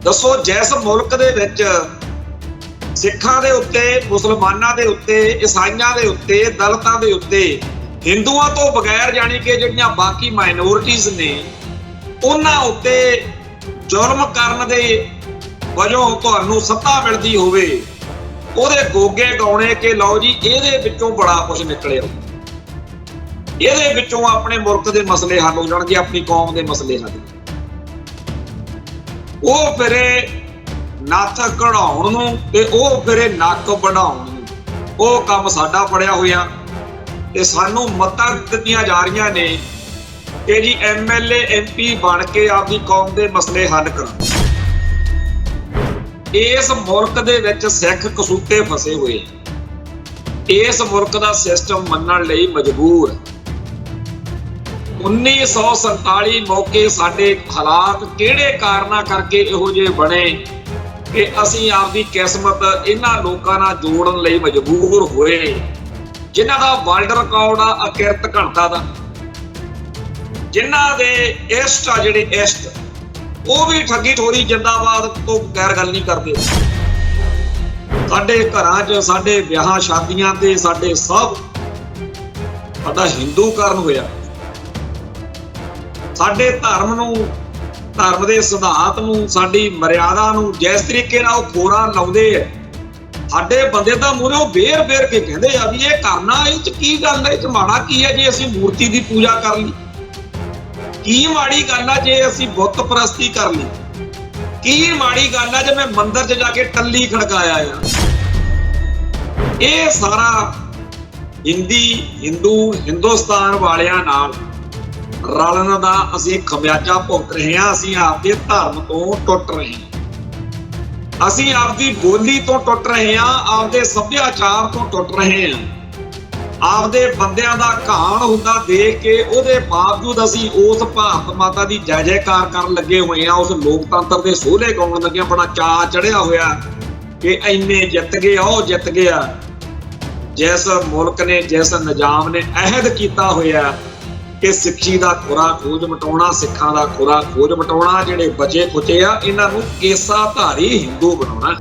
दसो जिस मुल्क दे विच सिखां दे उत्ते, मुसलमानां दे उत्ते, ईसाइयां दे उत्ते, दलितां दे उत्ते, हिंदुआं तो बगैर जानी कि जिहड़ियां बाकी माइनोरिटीज़ ने उन्हां उत्ते जुल्म करन दे वजों तुहानूं सत्ता मिलदी होवे, ਉਹਦੇ ਗੋਗੇ ਗਾਉਣੇ कि लो जी ਇਹਦੇ ਵਿੱਚੋਂ बड़ा कुछ निकलिया, ਇਹਦੇ ਵਿੱਚੋਂ ਆਪਣੇ ਮੁਲਕ ਦੇ ਮਸਲੇ ਹੱਲ ਹੋ ਜਾਣਗੇ, ਆਪਣੀ ਕੌਮ ਦੇ ਮਸਲੇ ਹੱਲ। ਉਹ ਫਿਰੇ ਨੱਥ ਕਢਾਉਣ ਨੂੰ ਤੇ ਉਹ ਫਿਰੇ ਨੱਕ ਵਢਾਉਣ ਨੂੰ, ਉਹ ਕੰਮ ਸਾਡਾ ਫੜਿਆ ਹੋਇਆ ਤੇ ਸਾਨੂੰ ਮਤਾਂ ਦਿੱਤੀਆਂ ਜਾ ਰਹੀਆਂ ਨੇ ਕਿ ਜੀ MLA MP ਬਣ ਕੇ ਆਪਦੀ ਕੌਮ ਦੇ ਮਸਲੇ ਹੱਲ ਕਰਨ। इस मुल्क दे विच सिख कसूते फसे हुए, इस मुल्क दा सिस्टम मनण लई मजबूर। 1947 मौके साडे हालात किहड़े कारणां करके इहो जिहे बने कि असीं आपदी किस्मत इन्हां लोकां नाल जोड़न लई मजबूर होए, जिन्हां दा वर्ल्ड रिकॉर्ड आ अकिरत घंटा दा, जिन्हां दे इष्ट आ जिहड़े इष्ट ਉਹ ਵੀ ਠੱਗੀ ਠੋਰੀ ਜਿੰਦਾਬਾਦ ਤੋਂ ਬਗੈਰ ਗੱਲ ਨਹੀਂ ਕਰਦੇ। ਸਾਡੇ ਘਰਾਂ 'ਚ ਸਾਡੇ ਵਿਆਹਾਂ ਸ਼ਾਦੀਆਂ ਤੇ ਸਾਡੇ ਸਭ ਸਾਡਾ ਹਿੰਦੂਕਰਨ ਹੋਇਆ। ਸਾਡੇ ਧਰਮ ਨੂੰ, ਧਰਮ ਦੇ ਸਿਧਾਂਤ ਨੂੰ, ਸਾਡੀ ਮਰਿਆਦਾ ਨੂੰ ਜਿਸ ਤਰੀਕੇ ਨਾਲ ਉਹ ਖੋਰਾ ਲਾਉਂਦੇ ਆ, ਸਾਡੇ ਬੰਦੇ ਤਾਂ ਮੂਹਰੇ ਬੇਰ ਬੇਰ ਕੇ ਕਹਿੰਦੇ ਆ ਵੀ ਇਹ ਕਰਨਾ, ਇਹ 'ਚ ਕੀ ਗੱਲ ਹੈ, ਇਹ 'ਚ ਮਾੜਾ ਕੀ ਹੈ ਜੇ ਅਸੀਂ ਮੂਰਤੀ ਦੀ ਪੂਜਾ ਕਰ ਲਈ, की माड़ी गल है जे असीं बुत परस्ती कर ली, की माड़ी गल है जे मैं मंदिर च जाके टल्ली खड़काया है। ये सारा हिंदू हिंदुस्तान वालियां नाल रलन दा असीं खमियाजा भुगत रहे हैं। असीं आपदे धर्म तो टुट रहे हैं, असीं आपदी बोली तो टुट रहे हैं, आपदे सभ्याचार तो टुट रहे हैं, आपदे बंदियां दा घाण हुंदा देख के ਉਹਦੇ ਬਾਵਜੂਦ ਅਸੀਂ ਉਸ ਭਾਰਤ ਮਾਤਾ ਦੀ ਜੈ ਜੈਕਾਰ ਕਰਨ ਲੱਗੇ ਹੋਏ ਆ, ਉਸ ਲੋਕਤੰਤਰ ਦੇ ਸੋਹਲੇ ਗਾਉਣ ਲੱਗੇ, ਬੜਾ ਚਾਅ ਚੜਿਆ ਹੋਇਆ ਕਿ ਇੰਨੇ ਜਿੱਤ ਗਏ, ਉਹ ਜਿੱਤ ਗਿਆ। ਜਿਸ ਮੁਲਕ ਨੇ, ਜਿਸ ਨਿਜ਼ਾਮ ਨੇ ਅਹਿਦ ਕੀਤਾ ਹੋਇਆ ਕਿ ਸਿੱਖੀ ਦਾ ਖੁਰਾ ਖੋਜ ਮਟਾਉਣਾ, ਸਿੱਖਾਂ ਦਾ ਖੁਰਾ ਖੋਜ ਮਟਾਉਣਾ, ਜਿਹੜੇ ਬਚੇ ਖੁਚੇ ਆ ਇਹਨਾਂ ਨੂੰ ਕੇਸਾ ਧਾਰੀ ਹਿੰਦੂ ਬਣਾਉਣਾ।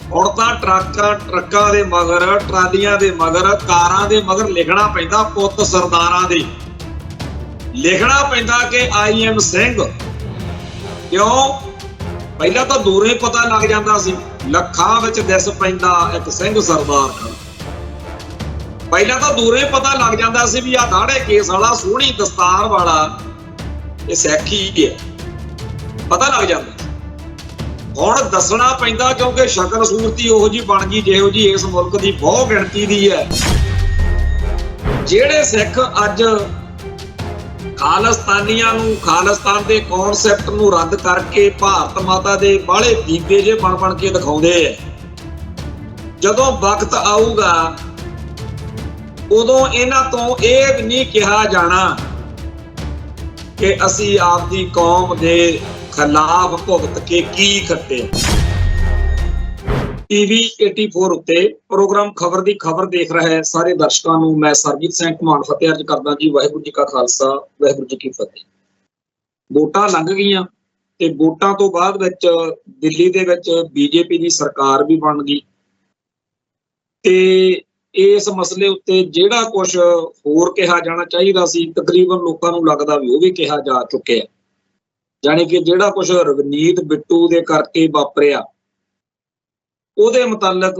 ਹੁਣ ਤਾਂ ਟਰੱਕਾਂ ਦੇ ਮਗਰ, ਟਰਾਲੀਆਂ ਦੇ ਮਗਰ, ਕਾਰਾਂ ਦੇ ਮਗਰ ਲਿਖਣਾ ਪੈਂਦਾ ਪੁੱਤ ਸਰਦਾਰਾਂ ਦੇ, ਲਿਖਣਾ ਪੈਂਦਾ ਕਿ I am ਸਿੰਘ। ਕਿਉਂ? ਪਹਿਲਾਂ ਤਾਂ ਦੂਰੋਂ ਹੀ ਪਤਾ ਲੱਗ ਜਾਂਦਾ ਸੀ, ਲੱਖਾਂ ਵਿੱਚ ਦਿਸ ਪੈਂਦਾ ਇੱਕ ਸਿੰਘ ਸਰਦਾਰ ਖੜਾ। ਪਹਿਲਾਂ ਤਾਂ ਦੂਰੋਂ ਹੀ ਪਤਾ ਲੱਗ ਜਾਂਦਾ ਸੀ ਵੀ ਆਹ ਦਾੜੇ ਕੇਸ ਵਾਲਾ, ਸੋਹਣੀ ਦਸਤਾਰ ਵਾਲਾ ਇਹ ਸਿੱਖ ਹੀ ਹੈ, ਪਤਾ ਲੱਗ ਜਾਂਦਾ। ਹੁਣ ਦੱਸਣਾ ਪੈਂਦਾ ਕਿਉਂਕਿ ਸ਼ਕਲ ਸੂਰਤੀ ਉਹੋ ਜਿਹੀ ਬਣ ਗਈ ਜਿਹੋ ਜਿਹੀ ਇਸ ਮੁਲਕ ਦੀ ਬਹੁ ਗਿਣਤੀ ਦੀ ਹੈ। ਜਿਹੜੇ ਸਿੱਖ ਅੱਜ ਖਾਲਿਸਤਾਨੀਆਂ ਨੂੰ, ਖਾਲਿਸਤਾਨ ਦੇ ਕਨਸੈਪਟ ਨੂੰ ਰੱਦ ਕਰਕੇ ਭਾਰਤ ਮਾਤਾ ਦੇ ਬਾਹਲੇ ਦੀਵੇ ਜੇ ਬਣ ਕੇ ਦਿਖਾਉਂਦੇ ਆ, ਜਦੋਂ ਵਕਤ ਆਊਗਾ ਉਦੋਂ ਇਹਨਾਂ ਤੋਂ ਇਹ ਨਹੀਂ ਕਿਹਾ ਜਾਣਾ ਕਿ ਅਸੀਂ ਆਪਦੀ ਕੌਮ ਦੇ खिलाफ भुगत के की खट्टे। TV 84 उत्ते प्रोग्राम खबर दी खबर देख रहा है सारे दर्शकों को मैं सरबजीत सिंह घुमान फतेह अर्ज करदा जी वाहिगुरू जी का खालसा वाहिगुरू जी की फतेह। वोटां लंघ गईयां ते वोटां तो बाद विच दिल्ली दे विच BJP दी सरकार भी बन गई ते इस मसले उत्ते जिहड़ा कुछ होर कहा जाना चाहिदा सी तकरीबन लोकां नूं लगदा भी वो भी कहा जा चुकिया। जानी कि जिहड़ा कुछ रवनीत बिट्टू दे करके वापरिया ਉਹਦੇ ਮੁਤਲਕ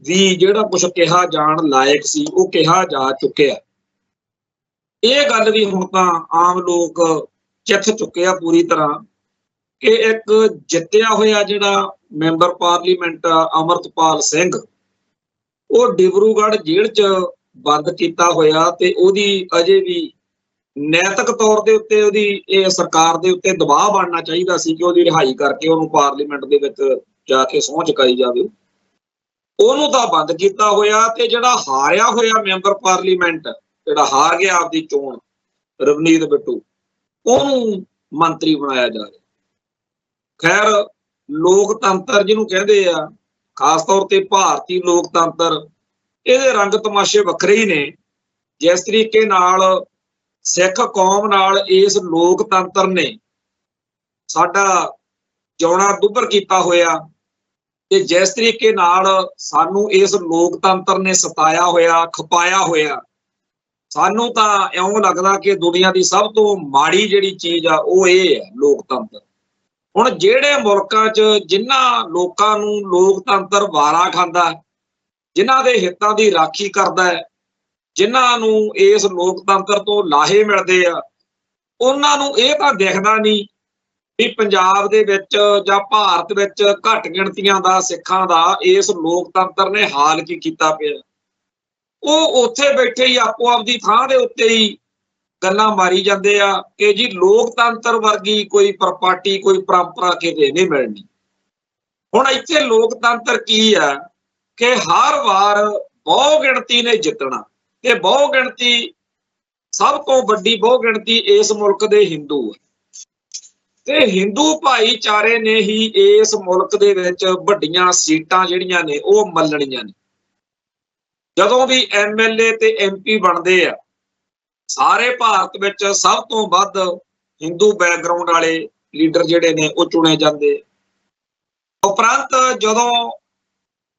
भी जिहड़ा कुछ कहा जाण लायक सी वो कहा जा चुकिया। ਇਹ ਗੱਲ भी हुण तां आम लोग चिथ चुके आ पूरी तरह कि एक जित्तिया होया जिहड़ा मैंबर पार्लीमेंट अमृतपाल सिंह वो डिब्रूगढ़ जेल च बंद किया होया ते ओहदी अजे भी नैतिक तौर के उत्ते ओहदी इह सरकार दे उत्ते दबाव बनना चाहिए सी कि ओहदी रिहाई करके उहनूं पार्लीमेंट दे विच जाके सौं चुकाई जावे। ਉਹਨੂੰ ਤਾਂ ਬੰਦ ਕੀਤਾ ਹੋਇਆ ਤੇ ਜਿਹੜਾ ਹਾਰਿਆ ਹੋਇਆ ਮੈਂਬਰ ਪਾਰਲੀਮੈਂਟ ਜਿਹੜਾ ਹਾਰ ਗਿਆ ਆਪਦੀ ਚੋਣ ਰਵਨੀਤ ਬਿੱਟੂ ਉਹਨੂੰ ਮੰਤਰੀ ਬਣਾਇਆ ਜਾ ਰਿਹਾ। ਖੈਰ ਲੋਕਤੰਤਰ ਜਿਹਨੂੰ ਕਹਿੰਦੇ ਆ ਖਾਸ ਤੌਰ ਤੇ ਭਾਰਤੀ ਲੋਕਤੰਤਰ ਇਹਦੇ ਰੰਗ ਤਮਾਸ਼ੇ ਵੱਖਰੇ ਹੀ ਨੇ। ਜਿਸ ਤਰੀਕੇ ਨਾਲ ਸਿੱਖ ਕੌਮ ਨਾਲ ਇਸ ਲੋਕਤੰਤਰ ਨੇ ਸਾਡਾ ਜਿਉਣਾ ਦੁੱਭਰ ਕੀਤਾ ਹੋਇਆ ਤੇ ਜਿਸ ਤਰੀਕੇ ਨਾਲ ਸਾਨੂੰ ਇਸ ਲੋਕਤੰਤਰ ਨੇ ਸਤਾਇਆ ਹੋਇਆ, ਖਪਾਇਆ ਹੋਇਆ, ਸਾਨੂੰ ਤਾਂ ਇਉਂ ਲੱਗਦਾ ਕਿ ਦੁਨੀਆ ਦੀ ਸਭ ਤੋਂ ਮਾੜੀ ਜਿਹੜੀ ਚੀਜ਼ ਆ ਉਹ ਇਹ ਹੈ ਲੋਕਤੰਤਰ। ਹੁਣ ਜਿਹੜੇ ਮੁਲਕਾਂ 'ਚ ਜਿਨ੍ਹਾਂ ਲੋਕਾਂ ਨੂੰ ਲੋਕਤੰਤਰ ਵਾਰਾ ਖਾਂਦਾ, ਜਿਨ੍ਹਾਂ ਦੇ ਹਿੱਤਾਂ ਦੀ ਰਾਖੀ ਕਰਦਾ ਹੈ, ਜਿਨ੍ਹਾਂ ਨੂੰ ਇਸ ਲੋਕਤੰਤਰ ਤੋਂ ਲਾਹੇ ਮਿਲਦੇ ਆ, ਉਹਨਾਂ ਨੂੰ ਇਹ ਤਾਂ ਦਿਖਦਾ ਨਹੀਂ ਵੀ ਪੰਜਾਬ ਦੇ ਵਿੱਚ ਜਾਂ ਭਾਰਤ ਵਿੱਚ ਘੱਟ ਗਿਣਤੀਆਂ ਦਾ ਸਿੱਖਾਂ ਦਾ ਇਸ ਲੋਕਤੰਤਰ ਨੇ ਹਾਲ ਕੀ ਕੀਤਾ ਪਿਆ। ਉਹ ਉੱਥੇ ਬੈਠੇ ਹੀ ਆਪੋ ਆਪਦੀ ਥਾਂ ਦੇ ਉੱਤੇ ਹੀ ਗੱਲਾਂ ਮਾਰੀ ਜਾਂਦੇ ਆ ਕਿ ਜੀ ਲੋਕਤੰਤਰ ਵਰਗੀ ਕੋਈ ਪ੍ਰਪਾਰਟੀ, ਕੋਈ ਪਰੰਪਰਾ ਕਿਤੇ ਨਹੀਂ ਮਿਲਣੀ। ਹੁਣ ਇੱਥੇ ਲੋਕਤੰਤਰ ਕੀ ਆ ਕਿ ਹਰ ਵਾਰ ਬਹੁ ਗਿਣਤੀ ਨੇ ਜਿੱਤਣਾ, ਤੇ ਬਹੁ ਗਿਣਤੀ, ਸਭ ਤੋਂ ਵੱਡੀ ਬਹੁ ਗਿਣਤੀ ਇਸ ਮੁਲਕ ਦੇ ਹਿੰਦੂ ਆ, ਤੇ ਹਿੰਦੂ ਭਾਈਚਾਰੇ ਨੇ ਹੀ ਇਸ ਮੁਲਕ ਦੇ ਵਿੱਚ ਵੱਡੀਆਂ ਸੀਟਾਂ ਜਿਹੜੀਆਂ ਨੇ ਉਹ ਮੱਲਣੀਆਂ ਨੇ। ਜਦੋਂ ਵੀ MLA ਤੇ MP ਬਣਦੇ ਆ, ਸਾਰੇ ਭਾਰਤ ਵਿੱਚ ਸਭ ਤੋਂ ਵੱਧ ਹਿੰਦੂ ਬੈਕਗਰਾਉਂਡ ਵਾਲੇ ਲੀਡਰ ਜਿਹੜੇ ਨੇ ਉਹ ਚੁਣੇ ਜਾਂਦੇ। ਉਪਰੰਤ ਜਦੋਂ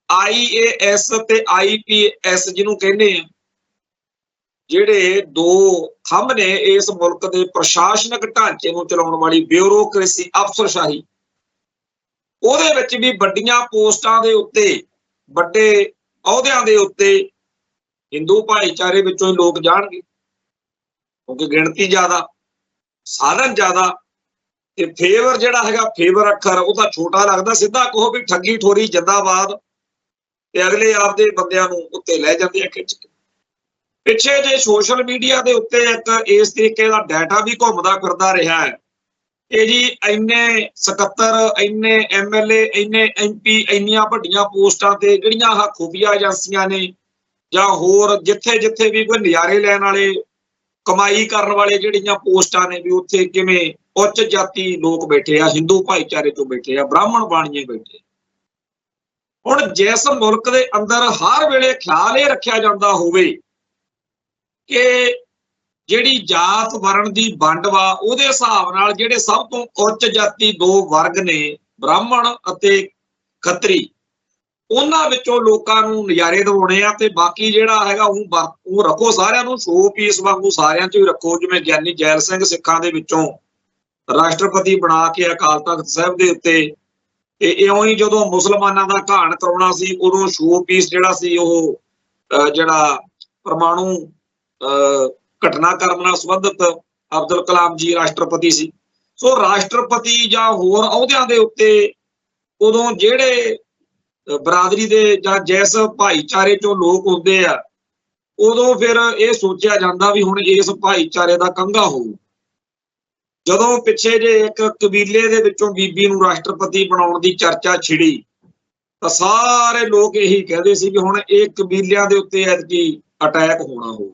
IAS ਤੇ IPS ਜਿਹਨੂੰ ਕਹਿੰਦੇ ਆ, ਜਿਹੜੇ ਦੋ ਥੰਮ ਨੇ ਇਸ ਮੁਲਕ ਦੇ ਪ੍ਰਸ਼ਾਸਨਿਕ ਢਾਂਚੇ ਨੂੰ ਚਲਾਉਣ ਵਾਲੀ ਬਿਊਰੋਕ੍ਰੇਸੀ, ਅਫਸਰਸ਼ਾਹੀ, ਉਹਦੇ ਵਿੱਚ ਵੀ ਵੱਡੀਆਂ ਪੋਸਟਾਂ ਦੇ ਉੱਤੇ, ਵੱਡੇ ਅਹੁਦਿਆਂ ਦੇ ਉੱਤੇ ਹਿੰਦੂ ਭਾਈਚਾਰੇ ਵਿੱਚੋਂ ਹੀ ਲੋਕ ਜਾਣਗੇ, ਕਿਉਂਕਿ ਗਿਣਤੀ ਜ਼ਿਆਦਾ, ਸਾਧਨ ਜ਼ਿਆਦਾ, ਤੇ ਫੇਵਰ ਜਿਹੜਾ ਹੈਗਾ, ਫੇਵਰ ਅੱਖਰ ਉਹ ਤਾਂ ਛੋਟਾ ਲੱਗਦਾ। ਸਿੱਧਾ ਕਹੋ ਵੀ ਠੱਗੀ ਠੋਰੀ ਜਿੰਦਾਬਾਦ, ਤੇ ਅਗਲੇ ਆਪਦੇ ਬੰਦਿਆਂ ਨੂੰ ਉੱਤੇ ਲੈ ਜਾਂਦੇ ਆ ਖਿੱਚ ਕੇ। ਪਿੱਛੇ ਜੇ ਸੋਸ਼ਲ ਮੀਡੀਆ ਦੇ ਉੱਤੇ ਇੱਕ ਇਸ ਤਰੀਕੇ ਦਾ ਡਾਟਾ ਵੀ ਘੁੰਮਦਾ ਫਿਰਦਾ ਰਿਹਾ ਹੈ ਕਿ ਜੀ ਇੰਨੇ ਸਕੱਤਰ, ਇੰਨੇ MLA, ਇੰਨੇ MP, ਇੰਨੀਆਂ ਵੱਡੀਆਂ ਪੋਸਟਾਂ ਤੇ ਜਿਹੜੀਆਂ ਆਹ ਖੁਫੀਆ ਏਜੰਸੀਆਂ ਨੇ ਜਾਂ ਹੋਰ ਜਿੱਥੇ ਜਿੱਥੇ ਵੀ ਕੋਈ ਨਜ਼ਾਰੇ ਲੈਣ ਵਾਲੇ, ਕਮਾਈ ਕਰਨ ਵਾਲੇ ਜਿਹੜੀਆਂ ਪੋਸਟਾਂ ਨੇ, ਵੀ ਉੱਥੇ ਕਿਵੇਂ ਉੱਚ ਜਾਤੀ ਲੋਕ ਬੈਠੇ ਆ, ਹਿੰਦੂ ਭਾਈਚਾਰੇ ਤੋਂ ਬੈਠੇ ਆ, ਬ੍ਰਾਹਮਣ ਬਾਣੀਏ ਬੈਠੇ। ਹੁਣ ਜਿਸ ਮੁਲਕ ਦੇ ਅੰਦਰ ਹਰ ਵੇਲੇ ਖਿਆਲ ਇਹ ਰੱਖਿਆ ਜਾਂਦਾ ਹੋਵੇ ਕਿ ਜਿਹੜੀ ਜਾਤ ਵਰਣ ਦੀ ਵੰਡ ਵਾ, ਉਹਦੇ ਹਿਸਾਬ ਨਾਲ ਜਿਹੜੇ ਸਭ ਤੋਂ ਉੱਚ ਜਾਤੀ ਦੋ ਵਰਗ ਨੇ, ਬ੍ਰਾਹਮਣ ਅਤੇ ਖੱਤਰੀ, ਉਹਨਾਂ ਵਿੱਚੋਂ ਲੋਕਾਂ ਨੂੰ ਨਜ਼ਾਰੇ ਦਿਵਾਉਣੇ ਆ, ਤੇ ਬਾਕੀ ਜਿਹੜਾ ਹੈਗਾ ਉਹ ਰੱਖੋ ਸਾਰਿਆਂ ਨੂੰ ਸ਼ੋ ਪੀਸ ਵਾਂਗੂ ਸਾਰਿਆਂ 'ਚ ਹੀ ਰੱਖੋ। ਜਿਵੇਂ ਗਿਆਨੀ ਜੈਲ ਸਿੰਘ ਸਿੱਖਾਂ ਦੇ ਵਿੱਚੋਂ ਰਾਸ਼ਟਰਪਤੀ ਬਣਾ ਕੇ ਅਕਾਲ ਤਖਤ ਸਾਹਿਬ ਦੇ ਉੱਤੇ, ਤੇ ਇਉਂ ਹੀ ਜਦੋਂ ਮੁਸਲਮਾਨਾਂ ਦਾ ਘਾਣ ਕਰਾਉਣਾ ਸੀ, ਉਦੋਂ ਸ਼ੋ ਪੀਸ ਜਿਹੜਾ ਸੀ ਉਹ ਜਿਹੜਾ ਪਰਮਾਣੂ ਘਟਨਾਕ੍ਰਮ ਨਾਲ ਸੰਬੰਧਿਤ ਅਬਦੁਲ ਕਲਾਮ ਜੀ ਰਾਸ਼ਟਰਪਤੀ ਸੀ। ਸੋ ਰਾਸ਼ਟਰਪਤੀ ਜਾਂ ਹੋਰ ਅਹੁਦਿਆਂ ਦੇ ਉੱਤੇ ਉਦੋਂ ਜਿਹੜੇ ਬਰਾਦਰੀ ਦੇ ਜਾਂ ਜਿਸ ਭਾਈਚਾਰੇ ਚੋਂ ਲੋਕ ਹੁੰਦੇ ਆ, ਉਦੋਂ ਫਿਰ ਇਹ ਸੋਚਿਆ ਜਾਂਦਾ ਵੀ ਹੁਣ ਇਸ ਭਾਈਚਾਰੇ ਦਾ ਕੰਘਾ ਹੋਊ। ਜਦੋਂ ਪਿੱਛੇ ਜੇ ਇੱਕ ਕਬੀਲੇ ਦੇ ਵਿੱਚੋਂ ਬੀਬੀ ਨੂੰ ਰਾਸ਼ਟਰਪਤੀ ਬਣਾਉਣ ਦੀ ਚਰਚਾ ਛਿੜੀ, ਤਾਂ ਸਾਰੇ ਲੋਕ ਇਹੀ ਕਹਿੰਦੇ ਸੀ ਵੀ ਹੁਣ ਇਹ ਕਬੀਲਿਆਂ ਦੇ ਉੱਤੇ ਐਤਕੀ ਅਟੈਕ ਹੋਣਾ ਹੋਊ।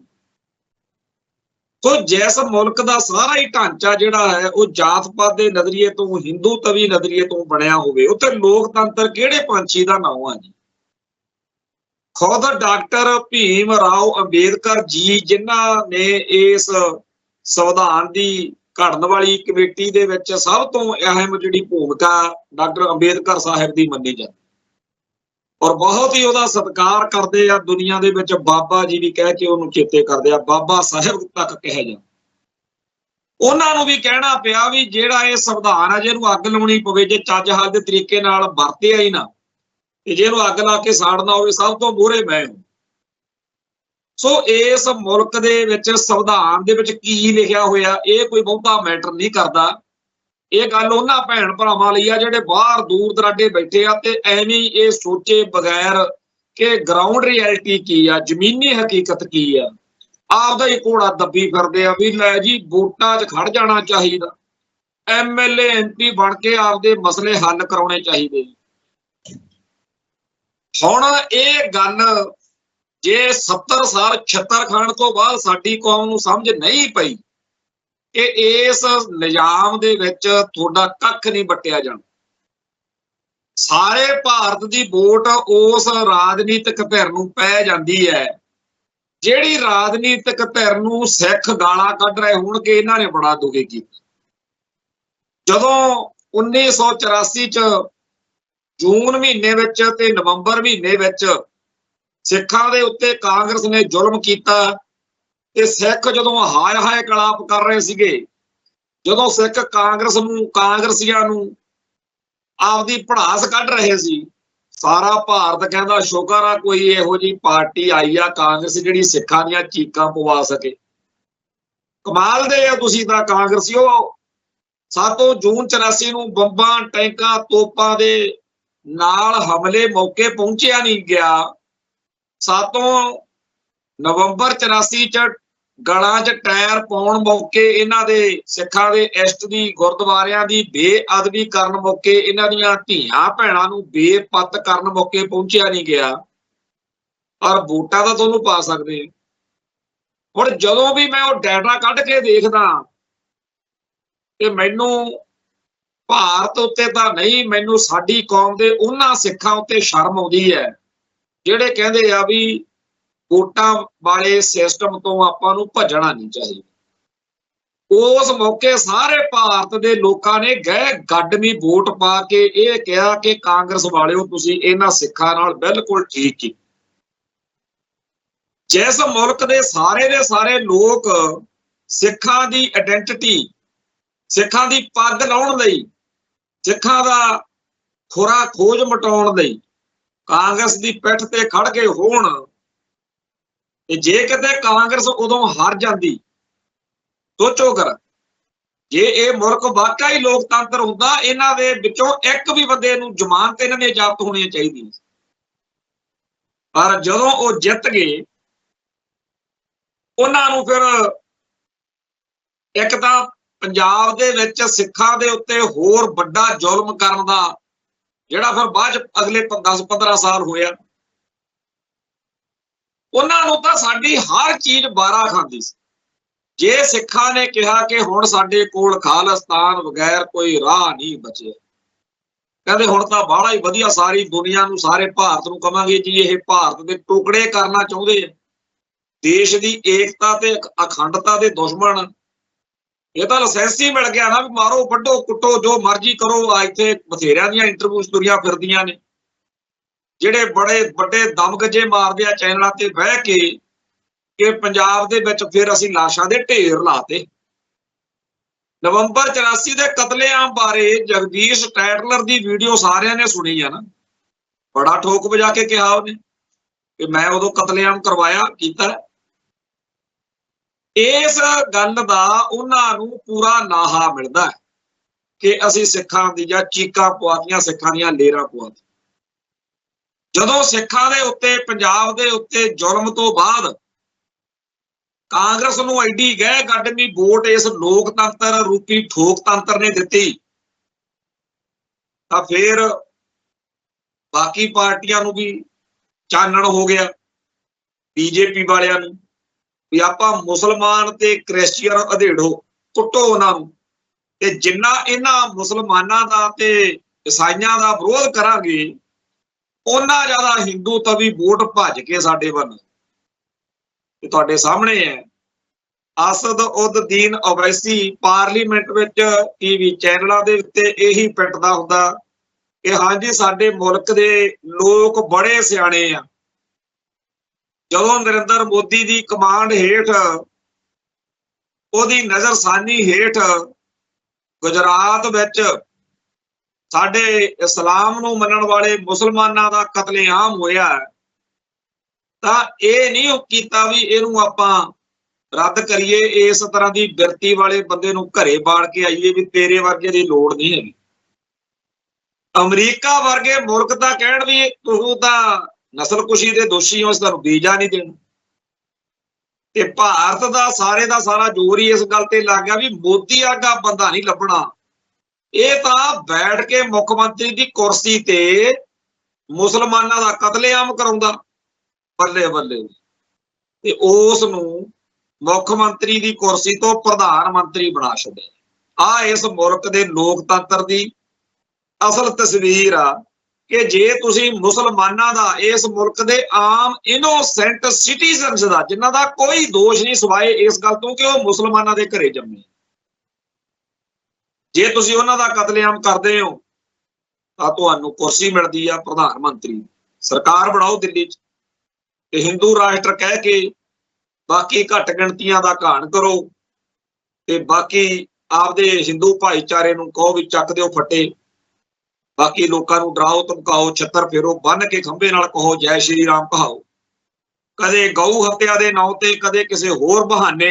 ਸੋ ਜਿਸ ਮੁਲਕ ਦਾ ਸਾਰਾ ਹੀ ਢਾਂਚਾ ਜਿਹੜਾ ਹੈ ਉਹ ਜਾਤ ਪਾਤ ਦੇ ਨਜ਼ਰੀਏ ਤੋਂ, ਹਿੰਦੂ ਤਵੀ ਨਜ਼ਰੀਏ ਤੋਂ ਬਣਿਆ ਹੋਵੇ, ਉੱਥੇ ਲੋਕਤੰਤਰ ਕਿਹੜੇ ਪੰਛੀ ਦਾ ਨਾਮ ਆ ਜੀ। ਖੁਦ ਡਾਕਟਰ ਭੀਮ ਰਾਓ ਅੰਬੇਦਕਰ ਜੀ, ਜਿਨ੍ਹਾਂ ਨੇ ਇਸ ਸੰਵਿਧਾਨ ਦੀ ਘੜਨ ਵਾਲੀ ਕਮੇਟੀ ਦੇ ਵਿੱਚ ਸਭ ਤੋਂ ਅਹਿਮ ਜਿਹੜੀ ਭੂਮਿਕਾ ਡਾਕਟਰ ਅੰਬੇਦਕਰ ਸਾਹਿਬ ਦੀ ਮੰਨੀ ਜਾਂਦੀ, ਔਰ ਬਹੁਤ ਹੀ ਉਹਦਾ ਸਤਿਕਾਰ ਕਰਦੇ ਆ ਦੁਨੀਆ ਦੇ ਵਿੱਚ। ਬਾਬਾ ਜੀ ਵੀ ਕਹਿ ਕੇ ਉਹਨੂੰ ਚੇਤੇ ਕਰਦੇ ਆ, ਬਾਬਾ ਸਾਹਿਬ ਤੱਕ ਕਿਹਾ ਜਾਂਦਾ। ਉਹਨਾਂ ਨੂੰ ਵੀ ਕਹਿਣਾ ਪਿਆ ਵੀ ਜਿਹੜਾ ਇਹ ਸੰਵਿਧਾਨ ਆ, ਜੇ ਇਹਨੂੰ ਅੱਗ ਲਾਉਣੀ ਪਵੇ, ਜੇ ਚੱਜ ਹਾਲ ਦੇ ਤਰੀਕੇ ਨਾਲ ਵਰਤਿਆ ਹੀ ਨਾ, ਤੇ ਜੇ ਇਹਨੂੰ ਅੱਗ ਲਾ ਕੇ ਸਾੜਨਾ ਹੋਵੇ, ਸਭ ਤੋਂ ਮੂਹਰੇ ਮੈਂ। ਸੋ ਇਸ ਮੁਲਕ ਦੇ ਵਿੱਚ ਸੰਵਿਧਾਨ ਦੇ ਵਿੱਚ ਕੀ ਲਿਖਿਆ ਹੋਇਆ ਇਹ ਕੋਈ ਬਹੁਤਾ ਮੈਟਰ ਨਹੀਂ ਕਰਦਾ। ਇਹ ਗੱਲ ਉਹਨਾਂ ਭੈਣ ਭਰਾਵਾਂ ਲਈ ਆ ਜਿਹੜੇ ਬਾਹਰ ਦੂਰ ਦਰਾਡੇ ਬੈਠੇ ਆ ਤੇ ਐਵੇਂ ਇਹ ਸੋਚੇ ਬਗੈਰ ਕਿ ਗਰਾਊਂਡ ਰਿਐਲਿਟੀ ਕੀ ਆ, ਜ਼ਮੀਨੀ ਹਕੀਕਤ ਕੀ ਆ, ਆਪਦਾ ਹੀ ਘੋੜਾ ਦੱਬੀ ਫਿਰਦੇ ਆ ਵੀ ਲੈ ਜੀ ਵੋਟਾਂ 'ਚ ਖੜ ਜਾਣਾ ਚਾਹੀਦਾ, MLA MP ਬਣ ਕੇ ਆਪਦੇ ਮਸਲੇ ਹੱਲ ਕਰਾਉਣੇ ਚਾਹੀਦੇ। ਹੁਣ ਇਹ ਗੱਲ ਜੇ 70 ਸਾਲ ਛਿੱਤਰ ਖਾਣ ਤੋਂ ਬਾਅਦ ਸਾਡੀ ਕੌਮ ਨੂੰ ਸਮਝ ਨਹੀਂ ਪਈ ਕਿ ਇਸ ਨਿਜ਼ਾਮ ਦੇ ਵਿੱਚ ਤੁਹਾਡਾ ਕੱਖ ਨਹੀਂ ਵੱਟਿਆ ਜਾਣਾ। ਸਾਰੇ ਭਾਰਤ ਦੀ ਵੋਟ ਉਸ ਰਾਜਨੀਤਿਕ ਧਿਰ ਨੂੰ ਪੈ ਜਾਂਦੀ ਹੈ ਜਿਹੜੀ ਰਾਜਨੀਤਿਕ ਧਿਰ ਨੂੰ ਸਿੱਖ ਗਾਲਾਂ ਕੱਢ ਰਹੇ ਹੋਣਗੇ, ਇਹਨਾਂ ਨੇ ਬੜਾ ਦੁਖੀ ਕੀਤਾ। ਜਦੋਂ 1984 ਚ ਜੂਨ ਮਹੀਨੇ ਵਿੱਚ ਤੇ ਨਵੰਬਰ ਮਹੀਨੇ ਵਿੱਚ ਸਿੱਖਾਂ ਦੇ ਉੱਤੇ ਕਾਂਗਰਸ ਨੇ ਜ਼ੁਲਮ ਕੀਤਾ ਤੇ ਸਿੱਖ ਜਦੋਂ ਹਾਏ ਹਾਏ ਕਲਾਪ ਕਰ ਰਹੇ ਸੀਗੇ, ਜਦੋਂ ਸਿੱਖ ਕਾਂਗਰਸੀਆਂ ਨੂੰ ਆਪਦੀ ਭੜਾਸ ਕੱਢ ਰਹੇ ਸੀ, ਸਾਰਾ ਭਾਰਤ ਕਹਿੰਦਾ ਸ਼ੁਕਰ ਆ ਕੋਈ ਇਹੋ ਜਿਹੀ ਪਾਰਟੀ ਆਈ ਆ ਕਾਂਗਰਸ ਜਿਹੜੀ ਸਿੱਖਾਂ ਦੀਆਂ ਚੀਕਾਂ ਪਵਾ ਸਕੇ। ਕਮਾਲ ਦੇ ਆ ਤੁਸੀਂ ਤਾਂ ਕਾਂਗਰਸੀਓ। 7 ਜੂਨ 84 ਨੂੰ ਬੰਬਾਂ, ਟੈਂਕਾਂ, ਤੋਪਾਂ ਦੇ ਨਾਲ ਹਮਲੇ ਮੌਕੇ ਪਹੁੰਚਿਆ ਨਹੀਂ ਗਿਆ। 7 ਨਵੰਬਰ 84 ਚ ਗਲਾਂ 'ਚ ਟਾਇਰ ਪਾਉਣ ਮੌਕੇ ਇਹਨਾਂ ਦੇ ਸਿੱਖਾਂ ਦੇ ਇਸ਼ਟ ਦੀ, ਗੁਰਦੁਆਰਿਆਂ ਦੀ ਬੇਅਦਬੀ ਕਰਨ ਮੌਕੇ, ਇਹਨਾਂ ਦੀਆਂ ਧੀਆਂ ਭੈਣਾਂ ਨੂੰ ਬੇਪੱਤ ਕਰਨ ਮੌਕੇ ਪਹੁੰਚਿਆ ਨਹੀਂ ਗਿਆ। ਪਰ ਵੋਟਾਂ ਤਾਂ ਤੁਹਾਨੂੰ ਪਾ ਸਕਦੇ। ਹੁਣ ਜਦੋਂ ਵੀ ਮੈਂ ਉਹ ਡਾਟਾ ਕੱਢ ਕੇ ਦੇਖਦਾ ਕਿ ਮੈਨੂੰ ਭਾਰਤ ਉੱਤੇ ਤਾਂ ਨਹੀਂ, ਮੈਨੂੰ ਸਾਡੀ ਕੌਮ ਦੇ ਉਹਨਾਂ ਸਿੱਖਾਂ ਉੱਤੇ ਸ਼ਰਮ ਆਉਂਦੀ ਹੈ ਜਿਹੜੇ ਕਹਿੰਦੇ ਆ ਵੀ ਵੋਟਾਂ ਵਾਲੇ ਸਿਸਟਮ ਤੋਂ ਆਪਾਂ ਨੂੰ ਭੱਜਣਾ ਨਹੀਂ ਚਾਹੀਦਾ। ਉਸ ਮੌਕੇ ਸਾਰੇ ਭਾਰਤ ਦੇ ਲੋਕਾਂ ਨੇ ਗਏ ਗੱਡਵੀਂ ਵੋਟ ਪਾ ਕੇ ਇਹ ਕਿਹਾ ਕਿ ਕਾਂਗਰਸ ਵਾਲਿਓ ਤੁਸੀਂ ਇਹਨਾਂ ਸਿੱਖਾਂ ਨਾਲ ਬਿਲਕੁਲ ਠੀਕ ਕੀ। ਜਿਸ ਮੁਲਕ ਦੇ ਸਾਰੇ ਲੋਕ ਸਿੱਖਾਂ ਦੀ ਆਇਡੈਂਟੀਟੀ, ਸਿੱਖਾਂ ਦੀ ਪੱਗ ਲਾਉਣ ਲਈ, ਸਿੱਖਾਂ ਦਾ ਖੁਰਾ ਖੋਜ ਮਟਾਉਣ ਲਈ ਕਾਂਗਰਸ ਦੀ ਪਿੱਠ ਤੇ ਖੜ ਕੇ ਹੋਣ, ਤੇ ਜੇ ਕਿਤੇ ਕਾਂਗਰਸ ਉਦੋਂ ਹਾਰ ਜਾਂਦੀ, ਸੋਚੋ ਕਰ, ਜੇ ਇਹ ਮੁਲਕ ਵਾਕਈ ਹੀ ਲੋਕਤੰਤਰ ਹੁੰਦਾ, ਇਹਨਾਂ ਦੇ ਵਿੱਚੋਂ ਇੱਕ ਵੀ ਬੰਦੇ ਨੂੰ ਜ਼ਮਾਨਤ ਇਹਨਾਂ ਦੀ ਜ਼ਬਤ ਹੋਣੀ ਚਾਹੀਦੀ। ਪਰ ਜਦੋਂ ਉਹ ਜਿੱਤ ਗਏ, ਉਹਨਾਂ ਨੂੰ ਫਿਰ ਇੱਕ ਤਾਂ ਪੰਜਾਬ ਦੇ ਵਿੱਚ ਸਿੱਖਾਂ ਦੇ ਉੱਤੇ ਹੋਰ ਵੱਡਾ ਜ਼ੁਲਮ ਕਰਨ ਦਾ, ਜਿਹੜਾ ਫਿਰ ਬਾਅਦ ਚ ਅਗਲੇ 10-15 ਸਾਲ ਹੋਇਆ, ਉਹਨਾਂ ਨੂੰ ਤਾਂ ਸਾਡੀ ਹਰ ਚੀਜ਼ ਬਾਰਾ ਖਾਂਦੀ ਸੀ। ਜੇ ਸਿੱਖਾਂ ਨੇ ਕਿਹਾ ਕਿ ਹੁਣ ਸਾਡੇ ਕੋਲ ਖਾਲਿਸਤਾਨ ਬਗੈਰ ਕੋਈ ਰਾਹ ਨਹੀਂ ਬਚਿਆ, ਕਹਿੰਦੇ ਹੁਣ ਤਾਂ ਬਾਹਲਾ ਹੀ ਵਧੀਆ, ਸਾਰੀ ਦੁਨੀਆ ਨੂੰ, ਸਾਰੇ ਭਾਰਤ ਨੂੰ ਕਵਾਂਗੇ ਜੀ ਇਹ ਭਾਰਤ ਦੇ ਟੁਕੜੇ ਕਰਨਾ ਚਾਹੁੰਦੇ ਆ, ਦੇਸ਼ ਦੀ ਏਕਤਾ ਤੇ ਅਖੰਡਤਾ ਦੇ ਦੁਸ਼ਮਣ। ਇਹ ਤਾਂ ਲਾਇਸੈਂਸ ਹੀ ਮਿਲ ਗਿਆ ਨਾ ਵੀ ਮਾਰੋ, ਵੱਢੋ, ਕੁੱਟੋ, ਜੋ ਮਰਜ਼ੀ ਕਰੋ। ਆ ਇੱਥੇ ਬਥੇਰਿਆਂ ਦੀਆਂ ਇੰਟਰਵਿਊਜ਼ ਤੁਰੀਆਂ ਫਿਰਦੀਆਂ ਨੇ, ਜਿਹੜੇ ਬੜੇ ਵੱਡੇ ਦਮਗਜੇ ਮਾਰਦੇ ਆ ਚੈਨਲਾਂ ਤੇ ਬਹਿ ਕੇ ਕਿ ਪੰਜਾਬ ਦੇ ਵਿੱਚ ਫਿਰ ਅਸੀਂ ਲਾਸ਼ਾਂ ਦੇ ਢੇਰ ਲਾਤੇ। ਨਵੰਬਰ 84 ਦੇ ਕਤਲੇਆਮ ਬਾਰੇ ਜਗਦੀਸ਼ ਟੈਟਲਰ ਦੀ ਵੀਡੀਓ ਸਾਰਿਆਂ ਨੇ ਸੁਣੀ ਆ ਨਾ, ਬੜਾ ਠੋਕ ਵਜਾ ਕੇ ਕਿਹਾ ਉਹਨੇ ਕਿ ਮੈਂ ਉਦੋਂ ਕਤਲੇਆਮ ਕਰਵਾਇਆ ਕੀਤਾ। ਇਸ ਗੱਲ ਦਾ ਉਹਨਾਂ ਨੂੰ ਪੂਰਾ ਨਾਹਾ ਮਿਲਦਾ ਕਿ ਅਸੀਂ ਸਿੱਖਾਂ ਦੀਆਂ ਚੀਕਾਂ ਪਵਾਤੀਆਂ, ਸਿੱਖਾਂ ਦੀਆਂ ਲੇਰਾਂ ਪਵਾਤੀਆਂ। ਜਦੋਂ ਸਿੱਖਾਂ ਦੇ ਉੱਤੇ, ਪੰਜਾਬ ਦੇ ਉੱਤੇ ਜ਼ੁਲਮ ਤੋਂ ਬਾਅਦ ਕਾਂਗਰਸ ਨੂੰ ਐਡੀ ਗਹਿ ਗੱਡਵੀਂ ਵੋਟ ਇਸ ਲੋਕਤੰਤਰ ਰੂਪੀ ਠੋਕਤੰਤਰ ਨੇ ਦਿੱਤੀ, ਤਾਂ ਫਿਰ ਬਾਕੀ ਪਾਰਟੀਆਂ ਨੂੰ ਵੀ ਚਾਨਣ ਹੋ ਗਿਆ, ਬੀਜੇਪੀ ਵਾਲਿਆਂ ਨੂੰ, ਵੀ ਆਪਾਂ ਮੁਸਲਮਾਨ ਤੇ ਕ੍ਰਿਸਚੀਅਨ ਅਧੇੜੋ, ਕੁੱਟੋ ਉਹਨਾਂ ਨੂੰ, ਤੇ ਜਿੰਨਾ ਇਹਨਾਂ ਮੁਸਲਮਾਨਾਂ ਦਾ ਤੇ ਈਸਾਈਆਂ ਦਾ ਵਿਰੋਧ ਕਰਾਂਗੇ, ਉਹਨਾਂ ਜ਼ਿਆਦਾ ਹਿੰਦੂ ਤਵੀ ਵੋਟ ਭੱਜ ਕੇ ਸਾਡੇ ਵੱਲ। ਤੇ ਤੁਹਾਡੇ ਸਾਹਮਣੇ ਹੈ ਅਸਦ ਉਦ ਦੀਨ ਓਵੈਸੀ ਪਾਰਲੀਮੈਂਟ ਵਿੱਚ ਟੀਵੀ ਚੈਨਲਾਂ ਦੇ ਉੱਤੇ ਇਹੀ ਪਿੱਟਦਾ ਹੁੰਦਾ ਕਿ ਹਾਂਜੀ ਸਾਡੇ ਮੁਲਕ ਦੇ ਲੋਕ ਬੜੇ ਸਿਆਣੇ ਆ। ਜਦੋਂ ਨਰਿੰਦਰ ਮੋਦੀ ਦੀ ਕਮਾਂਡ ਹੇਠ, ਉਹਦੀ ਨਜ਼ਰਸਾਨੀ ਹੇਠ ਗੁਜਰਾਤ ਵਿੱਚ ਸਾਡੇ ਇਸਲਾਮ ਨੂੰ ਮੰਨਣ ਵਾਲੇ ਮੁਸਲਮਾਨਾਂ ਦਾ ਕਤਲੇਆਮ ਹੋਇਆ, ਤਾਂ ਇਹ ਨਹੀਂ ਕੀਤਾ ਵੀ ਇਹਨੂੰ ਆਪਾਂ ਰੱਦ ਕਰੀਏ, ਇਸ ਤਰ੍ਹਾਂ ਦੀ ਬਿਰਤੀ ਵਾਲੇ ਬੰਦੇ ਨੂੰ ਘਰੇ ਬਾੜ ਕੇ ਆਈਏ ਵੀ ਤੇਰੇ ਵਰਗੇ ਦੀ ਲੋੜ ਨਹੀਂ ਹੈਗੀ। ਅਮਰੀਕਾ ਵਰਗੇ ਮੁਲਕ ਤਾਂ ਕਹਿਣ ਵੀ ਤੂੰ ਤਾਂ ਨਸਲਕੁਸ਼ੀ ਦੇ ਦੋਸ਼ੀ ਹੋ, ਤੁਹਾਨੂੰ ਵੀਜ਼ਾ ਨਹੀਂ ਦੇਣਾ। ਤੇ ਭਾਰਤ ਦਾ ਸਾਰਾ ਜ਼ੋਰ ਹੀ ਇਸ ਗੱਲ ਤੇ ਲੱਗ ਗਿਆ ਵੀ ਮੋਦੀ ਵਰਗਾ ਬੰਦਾ ਨਹੀਂ ਲੱਭਣਾ, ਇਹ ਤਾਂ ਬੈਠ ਕੇ ਮੁੱਖ ਮੰਤਰੀ ਦੀ ਕੁਰਸੀ ਤੇ ਮੁਸਲਮਾਨਾਂ ਦਾ ਕਤਲੇਆਮ ਕਰਾਉਂਦਾ, ਬੱਲੇ ਬੱਲੇ। ਤੇ ਉਸ ਨੂੰ ਮੁੱਖ ਮੰਤਰੀ ਦੀ ਕੁਰਸੀ ਤੋਂ ਪ੍ਰਧਾਨ ਮੰਤਰੀ ਬਣਾ ਛੱਡੇ। ਆ ਇਸ ਮੁਲਕ ਦੇ ਲੋਕਤੰਤਰ ਦੀ ਅਸਲ ਤਸਵੀਰ ਆ ਕਿ ਜੇ ਤੁਸੀਂ ਮੁਸਲਮਾਨਾਂ ਦਾ, ਇਸ ਮੁਲਕ ਦੇ ਆਮ ਇਨੋਸੈਂਟ ਸਿਟੀਜ਼ਨਸ ਦਾ, ਜਿਨ੍ਹਾਂ ਦਾ ਕੋਈ ਦੋਸ਼ ਨਹੀਂ ਸਿਵਾਏ ਇਸ ਗੱਲ ਤੋਂ ਕਿ ਉਹ ਮੁਸਲਮਾਨਾਂ ਦੇ ਘਰੇ ਜੰਮੇ, ਜੇ ਤੁਸੀਂ ਉਹਨਾਂ ਦਾ ਕਤਲੇਆਮ ਕਰਦੇ ਹੋ ਤਾਂ ਤੁਹਾਨੂੰ ਕੁਰਸੀ ਮਿਲਦੀ ਆ ਪ੍ਰਧਾਨ ਮੰਤਰੀ, ਸਰਕਾਰ ਬਣਾਓ ਦਿੱਲੀ 'ਚ ਤੇ ਹਿੰਦੂ ਰਾਸ਼ਟਰ ਕਹਿ ਕੇ ਬਾਕੀ ਘੱਟ ਗਿਣਤੀਆਂ ਦਾ ਘਾਣ ਕਰੋ ਤੇ ਬਾਕੀ ਆਪਦੇ ਹਿੰਦੂ ਭਾਈਚਾਰੇ ਨੂੰ ਕਹੋ ਵੀ ਚੱਕ ਦਿਓ ਫੱਟੇ, ਬਾਕੀ ਲੋਕਾਂ ਨੂੰ ਡਰਾਓ ਧਮਕਾਓ, ਛੱਤਰ ਫੇਰੋ, ਬੰਨ ਕੇ ਖੰਭੇ ਨਾਲ ਕਹੋ ਜੈ ਸ਼੍ਰੀ ਰਾਮ ਕਹਾਓ, ਕਦੇ ਗਊ ਹੱਤਿਆ ਦੇ ਨਾਂ ਤੇ ਕਦੇ ਕਿਸੇ ਹੋਰ ਬਹਾਨੇ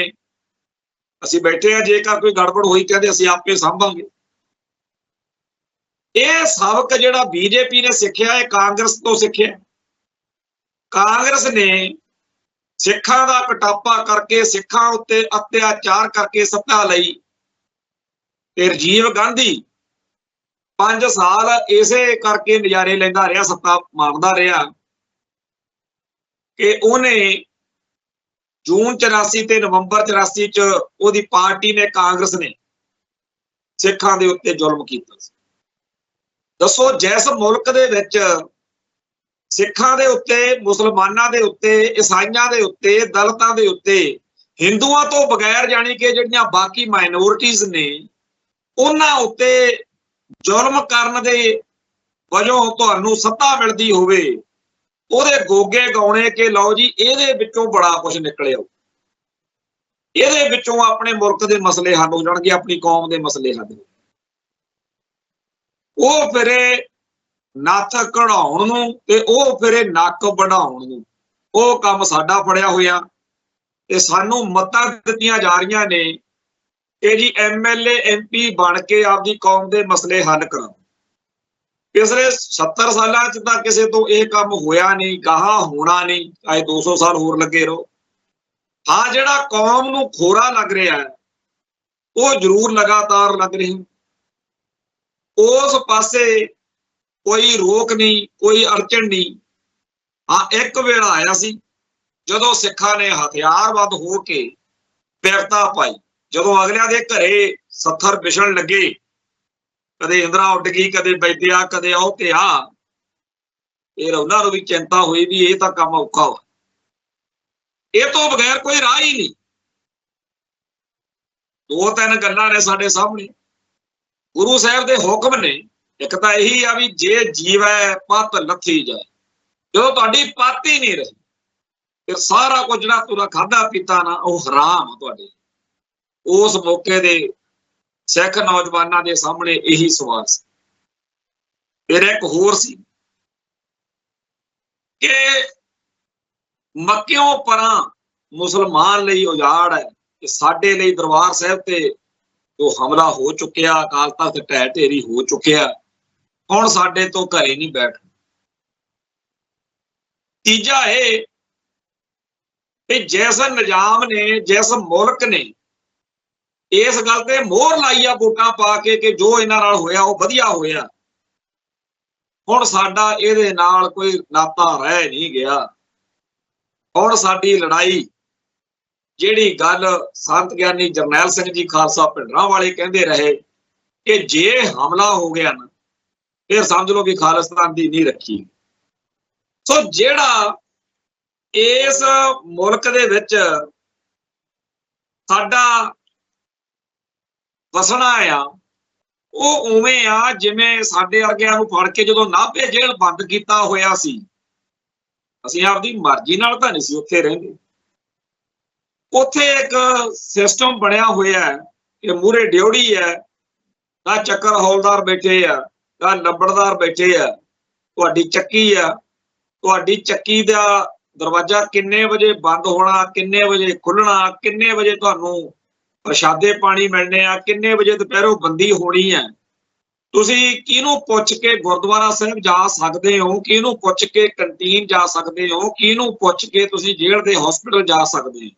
ਅਸੀਂ ਬੈਠੇ ਆ, ਜੇਕਰ ਕੋਈ ਗੜਬੜ ਹੋਈ ਕਹਿੰਦੇ ਅਸੀਂ ਆਪੇ ਸਾਂਭਾਂਗੇ। ਇਹ ਸਬਕ ਜਿਹੜਾ ਬੀਜੇਪੀ ਨੇ ਸਿੱਖਿਆ ਇਹ ਕਾਂਗਰਸ ਤੋਂ ਸਿੱਖਿਆ। ਕਾਂਗਰਸ ਨੇ ਸਿੱਖਾਂ ਦਾ ਕਟਾਪਾ ਕਰਕੇ, ਸਿੱਖਾਂ ਉੱਤੇ ਅਤਿਆਚਾਰ ਕਰਕੇ ਸੱਤਾ ਲਈ ਤੇ ਰਾਜੀਵ ਗਾਂਧੀ 5 ਸਾਲ ਇਸੇ ਕਰਕੇ ਨਜ਼ਾਰੇ ਲੈਂਦਾ ਰਿਹਾ, ਸੱਤਾ ਮਾਰਦਾ ਰਿਹਾ ਕਿ ਉਹਨੇ ਜੂਨ 84 ਤੇ ਨਵੰਬਰ 84 ਚ ਉਹਦੀ ਪਾਰਟੀ ਨੇ, ਕਾਂਗਰਸ ਨੇ ਸਿੱਖਾਂ ਦੇ ਉੱਤੇ ਜ਼ੁਲਮ ਕੀਤਾ ਸੀ। ਦੱਸੋ, ਜਿਸ ਮੁਲਕ ਦੇ ਵਿੱਚ ਸਿੱਖਾਂ ਦੇ ਉੱਤੇ, ਮੁਸਲਮਾਨਾਂ ਦੇ ਉੱਤੇ, ਈਸਾਈਆਂ ਦੇ ਉੱਤੇ, ਦਲਿਤਾਂ ਦੇ ਉੱਤੇ, ਹਿੰਦੂਆਂ ਤੋਂ ਬਗੈਰ ਜਾਣੀ ਕਿ ਜਿਹੜੀਆਂ ਬਾਕੀ ਮਾਈਨੋਰਿਟੀਜ਼ ਨੇ ਉਹਨਾਂ ਉੱਤੇ ਜ਼ੁਲਮ ਕਰਨ ਦੇ ਵਜੋਂ ਤੁਹਾਨੂੰ ਸੱਤਾ ਮਿਲਦੀ ਹੋਵੇ, ਉਹਦੇ ਗੋਗੇ ਗਾਉਣੇ ਕਿ ਲਓ ਜੀ ਇਹਦੇ ਵਿੱਚੋਂ ਬੜਾ ਕੁਝ ਨਿਕਲਿਆ, ਇਹਦੇ ਵਿੱਚੋਂ ਆਪਣੇ ਮੁਲਕ ਦੇ ਮਸਲੇ ਹੱਲ ਹੋ ਜਾਣਗੇ, ਆਪਣੀ ਕੌਮ ਦੇ ਮਸਲੇ ਹੱਲ। ਉਹ ਫਿਰੇ ਨੱਥ ਕਢਾਉਣ ਨੂੰ ਤੇ ਉਹ ਫਿਰੇ ਨੱਕ ਵਢਾਉਣ ਨੂੰ, ਉਹ ਕੰਮ ਸਾਡਾ ਫੜਿਆ ਹੋਇਆ ਤੇ ਸਾਨੂੰ ਮੱਤਾਂ ਦਿੱਤੀਆਂ ਜਾ ਰਹੀਆਂ ਨੇ ਕਿ ਜੀ MLA MP ਬਣ ਕੇ ਆਪਦੀ ਕੌਮ ਦੇ ਮਸਲੇ ਹੱਲ ਕਰਾਓ। ਪਿਛਲੇ 70 ਸਾਲਾਂ ਚ ਤਾਂ ਕਿਸੇ ਤੋਂ ਇਹ ਕੰਮ ਹੋਇਆ ਨਹੀਂ, ਗਾਹਾਂ ਹੋਣਾ ਨਹੀਂ, ਚਾਹੇ 200 ਸਾਲ ਹੋਰ ਲੱਗੇ ਰਹੋ। ਹਾਂ, ਜਿਹੜਾ ਕੌਮ ਨੂੰ ਖੋਰਾ ਲੱਗ ਰਿਹਾ ਉਹ ਜ਼ਰੂਰ ਲਗਾਤਾਰ ਲੱਗ ਰਿਹਾ, ਉਸ ਪਾਸੇ ਕੋਈ ਰੋਕ ਨਹੀਂ, ਕੋਈ ਅੜਚਣ ਨਹੀਂ। ਹਾਂ, ਇੱਕ ਵੇਲਾ ਆਇਆ ਸੀ ਜਦੋਂ ਸਿੱਖਾਂ ਨੇ ਹਥਿਆਰਬੰਦ ਹੋ ਕੇ ਬਿਰਤਾ ਪਾਈ, ਜਦੋਂ ਅਗਲਿਆਂ ਦੇ ਘਰੇ ਸੱਥਰ ਵਿਛਣ ਲੱਗੇ, ਕਦੇ ਇੰਦਰਾ ਉੱਡ ਗਈ, ਕਦੇ ਬੈਦਿਆ, ਕਦੇ ਆਓ ਤੇ ਆ, ਫਿਰ ਉਹਨਾਂ ਨੂੰ ਵੀ ਚਿੰਤਾ ਹੋਈ ਵੀ ਇਹ ਤਾਂ ਕੰਮ ਔਖਾ ਵਾ, ਇਹ ਤੋਂ ਬਗੈਰ ਕੋਈ ਰਾਹ ਹੀ ਨਹੀਂ। 2-3 ਗੱਲਾਂ ਨੇ ਸਾਡੇ ਸਾਹਮਣੇ। ਗੁਰੂ ਸਾਹਿਬ ਦੇ ਹੁਕਮ ਨੇ, ਇੱਕ ਤਾਂ ਇਹੀ ਆ ਵੀ ਜੇ ਜੀਵੈ ਪੱਤ ਲੱਥੀ ਜਾਏ, ਜਦੋਂ ਤੁਹਾਡੀ ਪੱਤ ਹੀ ਨਹੀਂ ਰਹੀ ਫਿਰ ਸਾਰਾ ਕੁਝ ਜਿਹੜਾ ਤੁਸੀਂ ਖਾਧਾ ਪੀਤਾ ਨਾ ਉਹ ਹਰਾਮ ਆ ਤੁਹਾਡੇ। ਉਸ ਮੌਕੇ ਦੇ ਸਿੱਖ ਨੌਜਵਾਨਾਂ ਦੇ ਸਾਹਮਣੇ ਇਹੀ ਸਵਾਲ ਸੀ। ਫਿਰ ਇੱਕ ਹੋਰ ਸੀ ਕਿ ਮੱਕਿਓਂ ਪਰਾਂ ਮੁਸਲਮਾਨ ਲਈ ਉਜਾੜ ਹੈ, ਕਿ ਸਾਡੇ ਲਈ ਦਰਬਾਰ ਸਾਹਿਬ ਤੇ ਜੋ ਹਮਲਾ ਹੋ ਚੁੱਕਿਆ, ਅਕਾਲ ਤਖਤ ਢਹਿ ਢੇਰੀ ਹੋ ਚੁੱਕਿਆ, ਹੁਣ ਸਾਡੇ ਤੋਂ ਘਰੇ ਨਹੀਂ ਬੈਠ। ਤੀਜਾ ਇਹ ਕਿ ਜਿਸ ਨਿਜ਼ਾਮ ਨੇ, ਜਿਸ ਮੁਲਕ ਨੇ ਇਸ ਗੱਲ ਤੇ ਮੋਹਰ ਲਾਈ ਆ ਵੋਟਾਂ ਪਾ ਕੇ ਕਿ ਜੋ ਇਹਨਾਂ ਨਾਲ ਹੋਇਆ ਉਹ ਵਧੀਆ ਹੋਇਆ, ਹੁਣ ਸਾਡਾ ਇਹਦੇ ਨਾਲ ਕੋਈ ਨਾਤਾ ਰਹਿ ਨਹੀਂ ਗਿਆ। ਹੁਣ ਸਾਡੀ ਲੜਾਈ, ਜਿਹੜੀ ਗੱਲ ਸੰਤ ਗਿਆਨੀ ਜਰਨੈਲ ਸਿੰਘ ਜੀ ਖਾਲਸਾ ਭਿੰਡਰਾਂ ਵਾਲੇ ਕਹਿੰਦੇ ਰਹੇ ਕਿ ਜੇ ਹਮਲਾ ਹੋ ਗਿਆ ਨਾ ਫਿਰ ਸਮਝ ਲਓ ਵੀ ਖਾਲਿਸਤਾਨ ਦੀ ਨੀਂਹ ਰੱਖੀ। ਸੋ ਜਿਹੜਾ ਇਸ ਮੁਲਕ ਦੇ ਵਿੱਚ ਸਾਡਾ ਵਸਣਾ ਆ ਉਹ ਉਵੇਂ ਆ ਜਿਵੇਂ ਸਾਡੇ ਵਰਗਿਆਂ ਨੂੰ ਫੜ ਕੇ ਜਦੋਂ ਨਾਭੇ ਜੇਲ੍ਹ ਬੰਦ ਕੀਤਾ ਹੋਇਆ ਸੀ, ਅਸੀਂ ਆਪਦੀ ਮਰਜ਼ੀ ਨਾਲ ਤਾਂ ਨਹੀਂ ਸੀ ਉੱਥੇ ਰਹਿੰਦੇ। ਉੱਥੇ ਇੱਕ ਸਿਸਟਮ ਬਣਿਆ ਹੋਇਆ ਹੈ ਕਿ ਮੂਹਰੇ ਡਿਉੜੀ ਹੈ, ਤਾਂ ਚੱਕਰ ਹੌਲਦਾਰ ਬੈਠੇ ਆ, ਤਾਂ ਲੰਬੜਦਾਰ ਬੈਠੇ ਆ, ਤੁਹਾਡੀ ਚੱਕੀ ਆ, ਤੁਹਾਡੀ ਚੱਕੀ ਦਾ ਦਰਵਾਜ਼ਾ ਕਿੰਨੇ ਵਜੇ ਬੰਦ ਹੋਣਾ, ਕਿੰਨੇ ਵਜੇ ਖੁੱਲਣਾ, ਕਿੰਨੇ ਵਜੇ ਤੁਹਾਨੂੰ ਪ੍ਰਸ਼ਾਦੇ ਪਾਣੀ ਮਿਲਣੇ ਆ, ਕਿੰਨੇ ਵਜੇ ਦੁਪਹਿਰੋਂ ਬੰਦੀ ਹੋਣੀ ਹੈ। ਤੁਸੀਂ ਕਿਹਨੂੰ ਪੁੱਛ ਕੇ ਗੁਰਦੁਆਰਾ ਸਾਹਿਬ ਜਾ ਸਕਦੇ ਹੋ, ਕਿਹਨੂੰ ਪੁੱਛ ਕੇ ਕੰਟੀਨ ਜਾ ਸਕਦੇ ਹੋ, ਕਿਹਨੂੰ ਪੁੱਛ ਕੇ ਤੁਸੀਂ ਜੇਲ੍ਹ ਦੇ ਹਸਪੀਟਲ ਜਾ ਸਕਦੇ ਹੋ,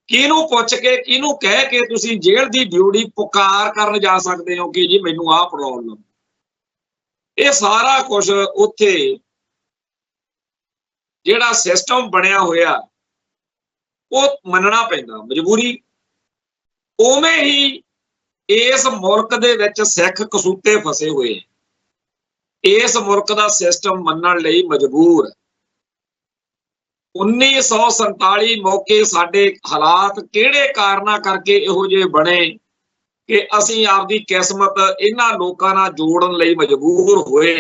ਕਿਹਨੂੰ ਪੁੱਛ ਕੇ, ਕਿਹਨੂੰ ਕਹਿ ਕੇ ਤੁਸੀਂ ਜੇਲ੍ਹ ਦੀ ਡਿਊਟੀ ਪੁਕਾਰ ਕਰਨ ਜਾ ਸਕਦੇ ਹੋ ਕਿ ਜੀ ਮੈਨੂੰ ਆਹ ਪ੍ਰੋਬਲਮ। ਇਹ ਸਾਰਾ ਕੁਝ ਉੱਥੇ ਜਿਹੜਾ ਸਿਸਟਮ ਬਣਿਆ ਹੋਇਆ ਉਹ ਮੰਨਣਾ ਪੈਂਦਾ, ਮਜਬੂਰੀ। ਉਵੇਂ ਹੀ ਇਸ ਮੁਲਕ ਦੇ ਵਿੱਚ ਸਿੱਖ ਕਸੂਤੇ ਫਸੇ ਹੋਏ, ਇਸ ਮੁਲਕ ਦਾ ਸਿਸਟਮ ਮੰਨਣ ਲਈ ਮਜਬੂਰ। 1947 ਮੌਕੇ ਸਾਡੇ ਹਾਲਾਤ ਕਿਹੜੇ ਕਾਰਨਾਂ ਕਰਕੇ ਇਹੋ ਜਿਹੇ ਬਣੇ कि असीं आपदी किस्मत इन्हां लोकां नाल जोड़न लई मजबूर होए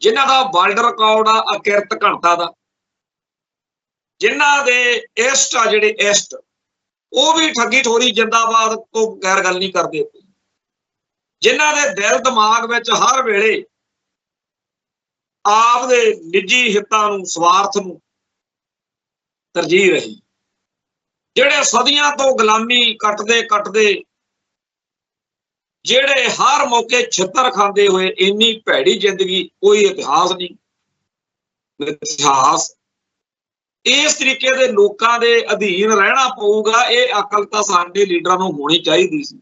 जिन्हां दा वर्ल्ड रिकॉर्ड आ अकिरत घणता दा, जिन्हां दे इष्ट आ जिहड़े इष्ट ਉਹ भी ठगी ठोरी जिंदाबाद तो बगैर गल नहीं करते, जिन्हां दे दिल दिमाग विच हर वेले आप दे निजी हितां नूं स्वार्थ नूं तरजीह रही, जिहड़े सदियां तो गुलामी कटदे कटदे जिहड़े हर मौके छित्तर खांदे होए इन्नी भैड़ी जिंदगी कोई इतिहास नहीं। इतिहास इस तरीके दे लोकां दे अधीन रहना पऊगा। ये अकल तां साडे लीडरां नूं होनी चाहीदी सी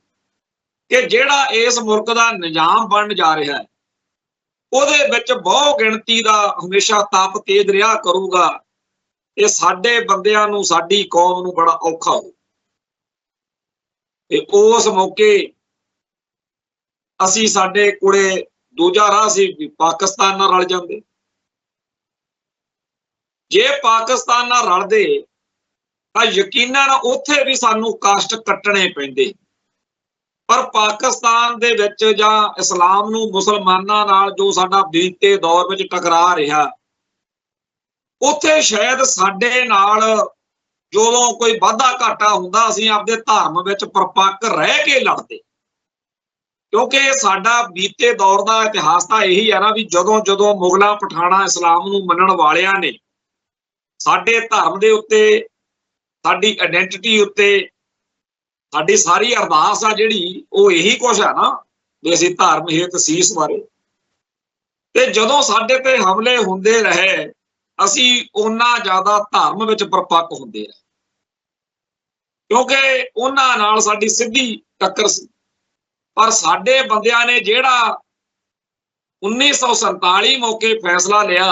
कि जिहड़ा इस मुल्क दा निजाम बन जा रहा है ਉਹਦੇ ਵਿੱਚ ਬਹੁ ਗਿਣਤੀ ਦਾ ਹਮੇਸ਼ਾ ਤਾਪ ਤੇਜ਼ ਰਿਹਾ ਕਰੂਗਾ। ਇਹ ਸਾਡੇ ਬੰਦਿਆਂ ਨੂੰ ਸਾਡੀ ਕੌਮ ਨੂੰ ਬੜਾ ਔਖਾ ਹੋ। ਤੇ ਉਸ ਮੌਕੇ ਅਸੀਂ ਸਾਡੇ ਕੋਲੇ ਦੂਜਾ ਰਾਹ ਸੀ ਵੀ ਪਾਕਿਸਤਾਨ ਨਾਲ ਰਲ ਜਾਂਦੇ। ਜੇ ਪਾਕਿਸਤਾਨ ਨਾਲ ਰਲਦੇ ਤਾਂ ਯਕੀਨਨ ਉੱਥੇ ਵੀ ਸਾਨੂੰ ਕਸ਼ਟ ਕੱਟਣੇ ਪੈਂਦੇ, पर पाकिस्तान दे विच जां इस्लाम नूं मुसलमानां नाल जो साडा बीते दौर विच टकरा रहा, उत्थे शायद साडे नाल जोदों कोई वाधा घाटा हुंदा असीं आपदे धर्म विच परपक्क रह के लड़दे, क्योंकि साडा बीते दौर दा इतिहास तां यही है ना भी जदों जदों मुगलां पठाणां इस्लाम नूं मनण वालियां ने साडे धर्म दे उत्ते साडी आइडेंटिटी उत्ते साडी सारी अरदास आ जिहड़ी वो यही कुछ है ना भी असीं धर्म हित सीस वारे। ते जदों साडे ते हमले हुंदे रहे असीं उन्ना ज़्यादा धर्म विच परपक्क हुंदे रहे, क्योंकि उन्हां नाल साडी सिद्धी टक्कर सी। पर साडे बंदियां ने जिहड़ा 1947 मौके फैसला लिया,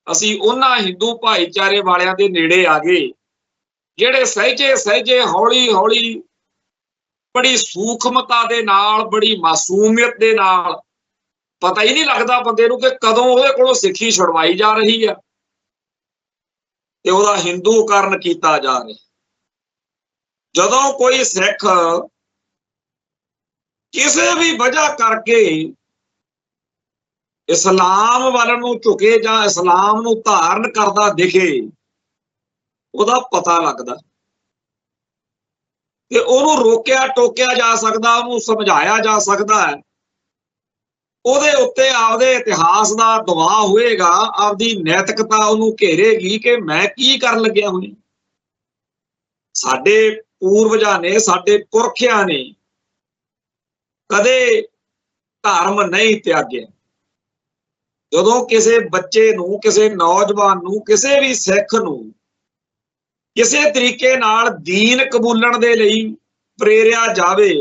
असीं उन्हां हिंदू भाईचारे वालियां दे नेड़े आ गए जिहड़े सहजे सहजे हौली हौली बड़ी सूखमता दे नाल बड़ी मासूमियत दे नाल, पता ही नहीं लगता बंदे नूं कि कदों उहदे कोलों सिੱਖੀ छुड़वाई जा रही है ते उहदा हिंदूकरण कीता जा रहा। जदों कोई सिख किसी भी वजह करके इस्लाम वाल नूं झुके जां इस्लाम नूं धारण करदा दिखे, उहदा पता लगदा कि ਉਹਨੂੰ रोकिया टोकिया जा सकता, ਉਹਨੂੰ समझाया जा सकता है। ਉਹਦੇ ਉੱਤੇ ਆਪਦੇ ਇਤਿਹਾਸ ਦਾ ਦਬਾਅ ਹੋਏਗਾ, ਆਪਦੀ ਨੈਤਿਕਤਾ ਉਹਨੂੰ ਘੇਰੇਗੀ ਕਿ ਮੈਂ ਕੀ ਕਰਨ ਲੱਗਿਆ ਹੋਇਆ। ਸਾਡੇ ਪੂਰਵਜਾਂ ਨੇ ਸਾਡੇ ਪੁਰਖਿਆਂ ਨੇ ਕਦੇ ਧਰਮ ਨਹੀਂ ਤਿਆਗਿਆ। ਜਦੋਂ ਕਿਸੇ ਬੱਚੇ ਨੂੰ, ਕਿਸੇ ਨੌਜਵਾਨ ਨੂੰ, ਕਿਸੇ ਵੀ ਸਿੱਖ ਨੂੰ ਕਿਸੇ तरीके नाल दीन कबूलण दे लई प्रेरिया जावे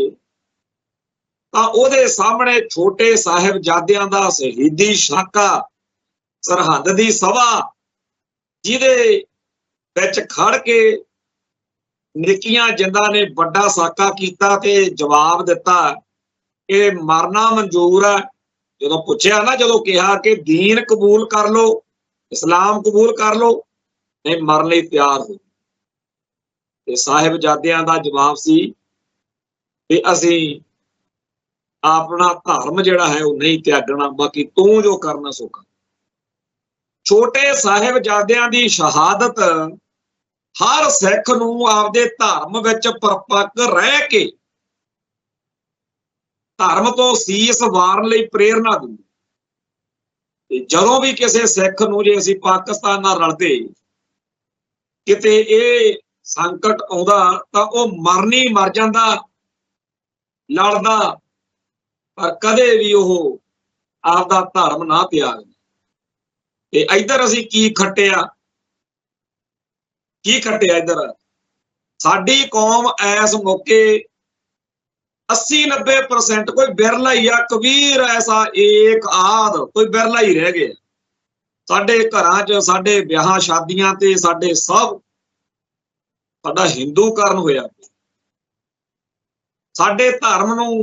तां उहदे सामने छोटे साहिबजादियां दा शहीदी साका सरहद दी सभा जिहदे विच खड़ के निक्कियां जिंदां ने वड्डा साका कीता ते जवाब दिता कि मरना मंजूर है। जदों पुछया ना, जदों कहा कि दीन कबूल कर लो, इस्लाम कबूल कर लो, नहीं मरन लई तैयार हो। साहिबजादियां दा जवाब सी कि असीं अपना धर्म जिहड़ा है वो नहीं त्यागना, बाकी तू जो करना सो कर। छोटे साहिबजादियां दी शहादत हर सिख नूं आपदे धर्म विच परपक्क रह के धर्म तो सीस वारन लई प्रेरणा दिंदी। जदों भी किसी सिख नूं जे असीं पाकिस्तान नाल रलदे किते इह संकट आउंदा तां ओह मरनी मर जांदा लड़दा, पर कदे भी ओह आपदा धर्म ना त्यागदा। ते इधर असीं की खट्टिया इधर साडी कौम इस मौके 80-90% कोई बिरला ही आ, कबीर ऐसा एक आध कोई बिरला ही रह गया। साडे घरां च साडे ब्याहां शादियां ते साडे सब साडा हिंदूकरण होया। साडे धर्म नूं,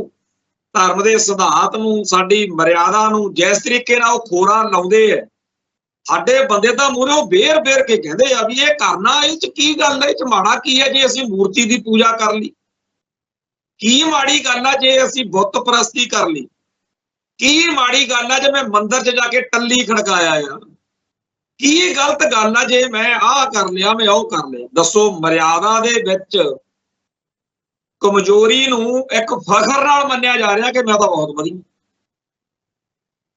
धर्म दे सिद्धांत नूं, साडी मर्यादा नूं जिस तरीके नाल खोरा लाउंदे है, साडे बंदे तां मूहरे बेर बेर के कहंदे आ भी इह करना, इह च की गल है, इह च माड़ा की है जे असीं मूर्ति दी पूजा कर ली। ਕੀ ਮਾੜੀ ਗੱਲ ਆ ਜੇ ਅਸੀਂ ਬੁੱਤ ਪ੍ਰਸਤੀ ਕਰ ਲਈ? ਕੀ ਮਾੜੀ ਗੱਲ ਆ ਜੇ ਮੈਂ ਮੰਦਿਰ 'ਚ ਜਾ ਕੇ ਟੱਲੀ ਖੜਕਾਇਆ ਆ? ਕੀ ਗਲਤ ਗੱਲ ਆ ਜੇ ਮੈਂ ਆਹ ਕਰ ਲਿਆ, ਮੈਂ ਉਹ ਕਰ ਲਿਆ? ਦੱਸੋ, ਮਰਿਆਦਾ ਦੇ ਵਿੱਚ ਕਮਜ਼ੋਰੀ ਨੂੰ ਇੱਕ ਫਖਰ ਨਾਲ ਮੰਨਿਆ ਜਾ ਰਿਹਾ ਕਿ ਮੈਂ ਤਾਂ ਬਹੁਤ ਵਧੀਆ।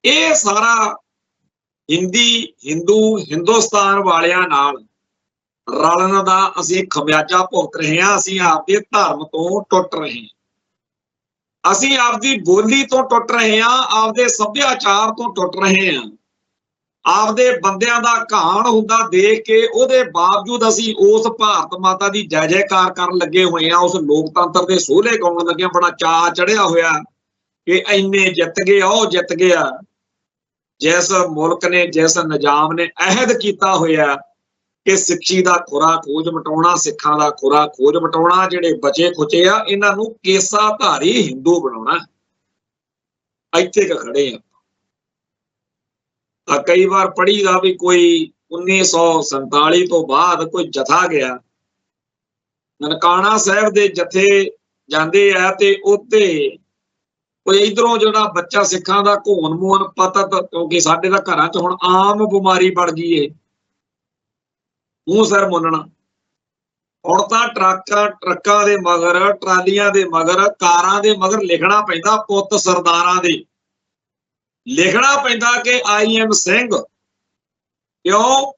ਇਹ ਸਾਰਾ ਹਿੰਦੂ ਹਿੰਦੁਸਤਾਨ ਵਾਲਿਆਂ ਨਾਲ ਰਲਣ ਦਾ ਅਸੀਂ ਖਮਿਆਜਾ ਭੁਗਤ ਰਹੇ ਹਾਂ। ਅਸੀਂ ਆਪਦੇ ਧਰਮ ਤੋਂ ਟੁੱਟ ਰਹੇ ਹਾਂ, ਅਸੀਂ ਆਪਦੀ ਬੋਲੀ ਤੋਂ ਟੁੱਟ ਰਹੇ ਹਾਂ, ਆਪਦੇ ਸੱਭਿਆਚਾਰ ਤੋਂ ਟੁੱਟ ਰਹੇ ਹਾਂ। ਆਪਦੇ ਬੰਦਿਆਂ ਦਾ ਘਾਣ ਹੁੰਦਾ ਦੇਖ ਕੇ ਉਹਦੇ ਬਾਵਜੂਦ ਅਸੀਂ ਉਸ ਭਾਰਤ ਮਾਤਾ ਦੀ ਜੈ ਜੈਕਾਰ ਕਰਨ ਲੱਗੇ ਹੋਏ ਹਾਂ, ਉਸ ਲੋਕਤੰਤਰ ਦੇ ਸੋਹਲੇ ਗਾਉਣ ਲੱਗੇ, ਬੜਾ ਚਾਅ ਚੜਿਆ ਹੋਇਆ ਕਿ ਇੰਨੇ ਜਿੱਤ ਗਏ, ਉਹ ਜਿੱਤ ਗਿਆ। ਜਿਸ ਮੁਲਕ ਨੇ, ਜਿਸ ਨਿਜ਼ਾਮ ਨੇ ਅਹਿਦ ਕੀਤਾ ਹੋਇਆ ਕਿ ਸਿੱਖੀ ਦਾ ਖੁਰਾ ਖੋਜ ਮਿਟਾਉਣਾ, ਸਿੱਖਾਂ ਦਾ ਖੁਰਾ ਖੋਜ ਮਿਟਾਉਣਾ, ਜਿਹੜੇ ਬਚੇ ਖੁਚੇ ਆ ਇਹਨਾਂ ਨੂੰ ਕੇਸਾ ਧਾਰੀ ਹਿੰਦੂ ਬਣਾਉਣਾ, ਇੱਥੇ ਕ ਖੜੇ ਆ। ਤਾਂ ਕਈ ਵਾਰ ਪੜ੍ਹੀਦਾ ਵੀ ਕੋਈ 1947 ਤੋਂ ਬਾਅਦ ਕੋਈ ਜਥਾ ਗਿਆ, ਨਨਕਾਣਾ ਸਾਹਿਬ ਦੇ ਜਥੇ ਜਾਂਦੇ ਆ ਤੇ ਉੱਥੇ ਕੋਈ ਇਧਰੋਂ ਜਿਹੜਾ ਬੱਚਾ ਸਿੱਖਾਂ ਦਾ ਘੋਣ ਮੋਹਨ ਪਤਤ, ਕਿਉਂਕਿ ਸਾਡੇ ਤਾਂ ਘਰਾਂ 'ਚ ਹੁਣ ਆਮ ਬਿਮਾਰੀ ਬਣ ਗਈ ਏ ਮੂੰਹ ਸਿਰ ਮੁੰਨਣਾ। ਹੁਣ ਤਾਂ ਟਰੱਕਾਂ ਦੇ ਮਗਰ, ਟਰਾਲੀਆਂ ਦੇ ਮਗਰ, ਕਾਰਾਂ ਦੇ ਮਗਰ ਲਿਖਣਾ ਪੈਂਦਾ ਪੁੱਤ ਸਰਦਾਰਾਂ ਦੇ, ਲਿਖਣਾ ਪੈਂਦਾ ਕਿ ਆਈ ਐਮ ਸਿੰਘ। ਕਿਉਂ?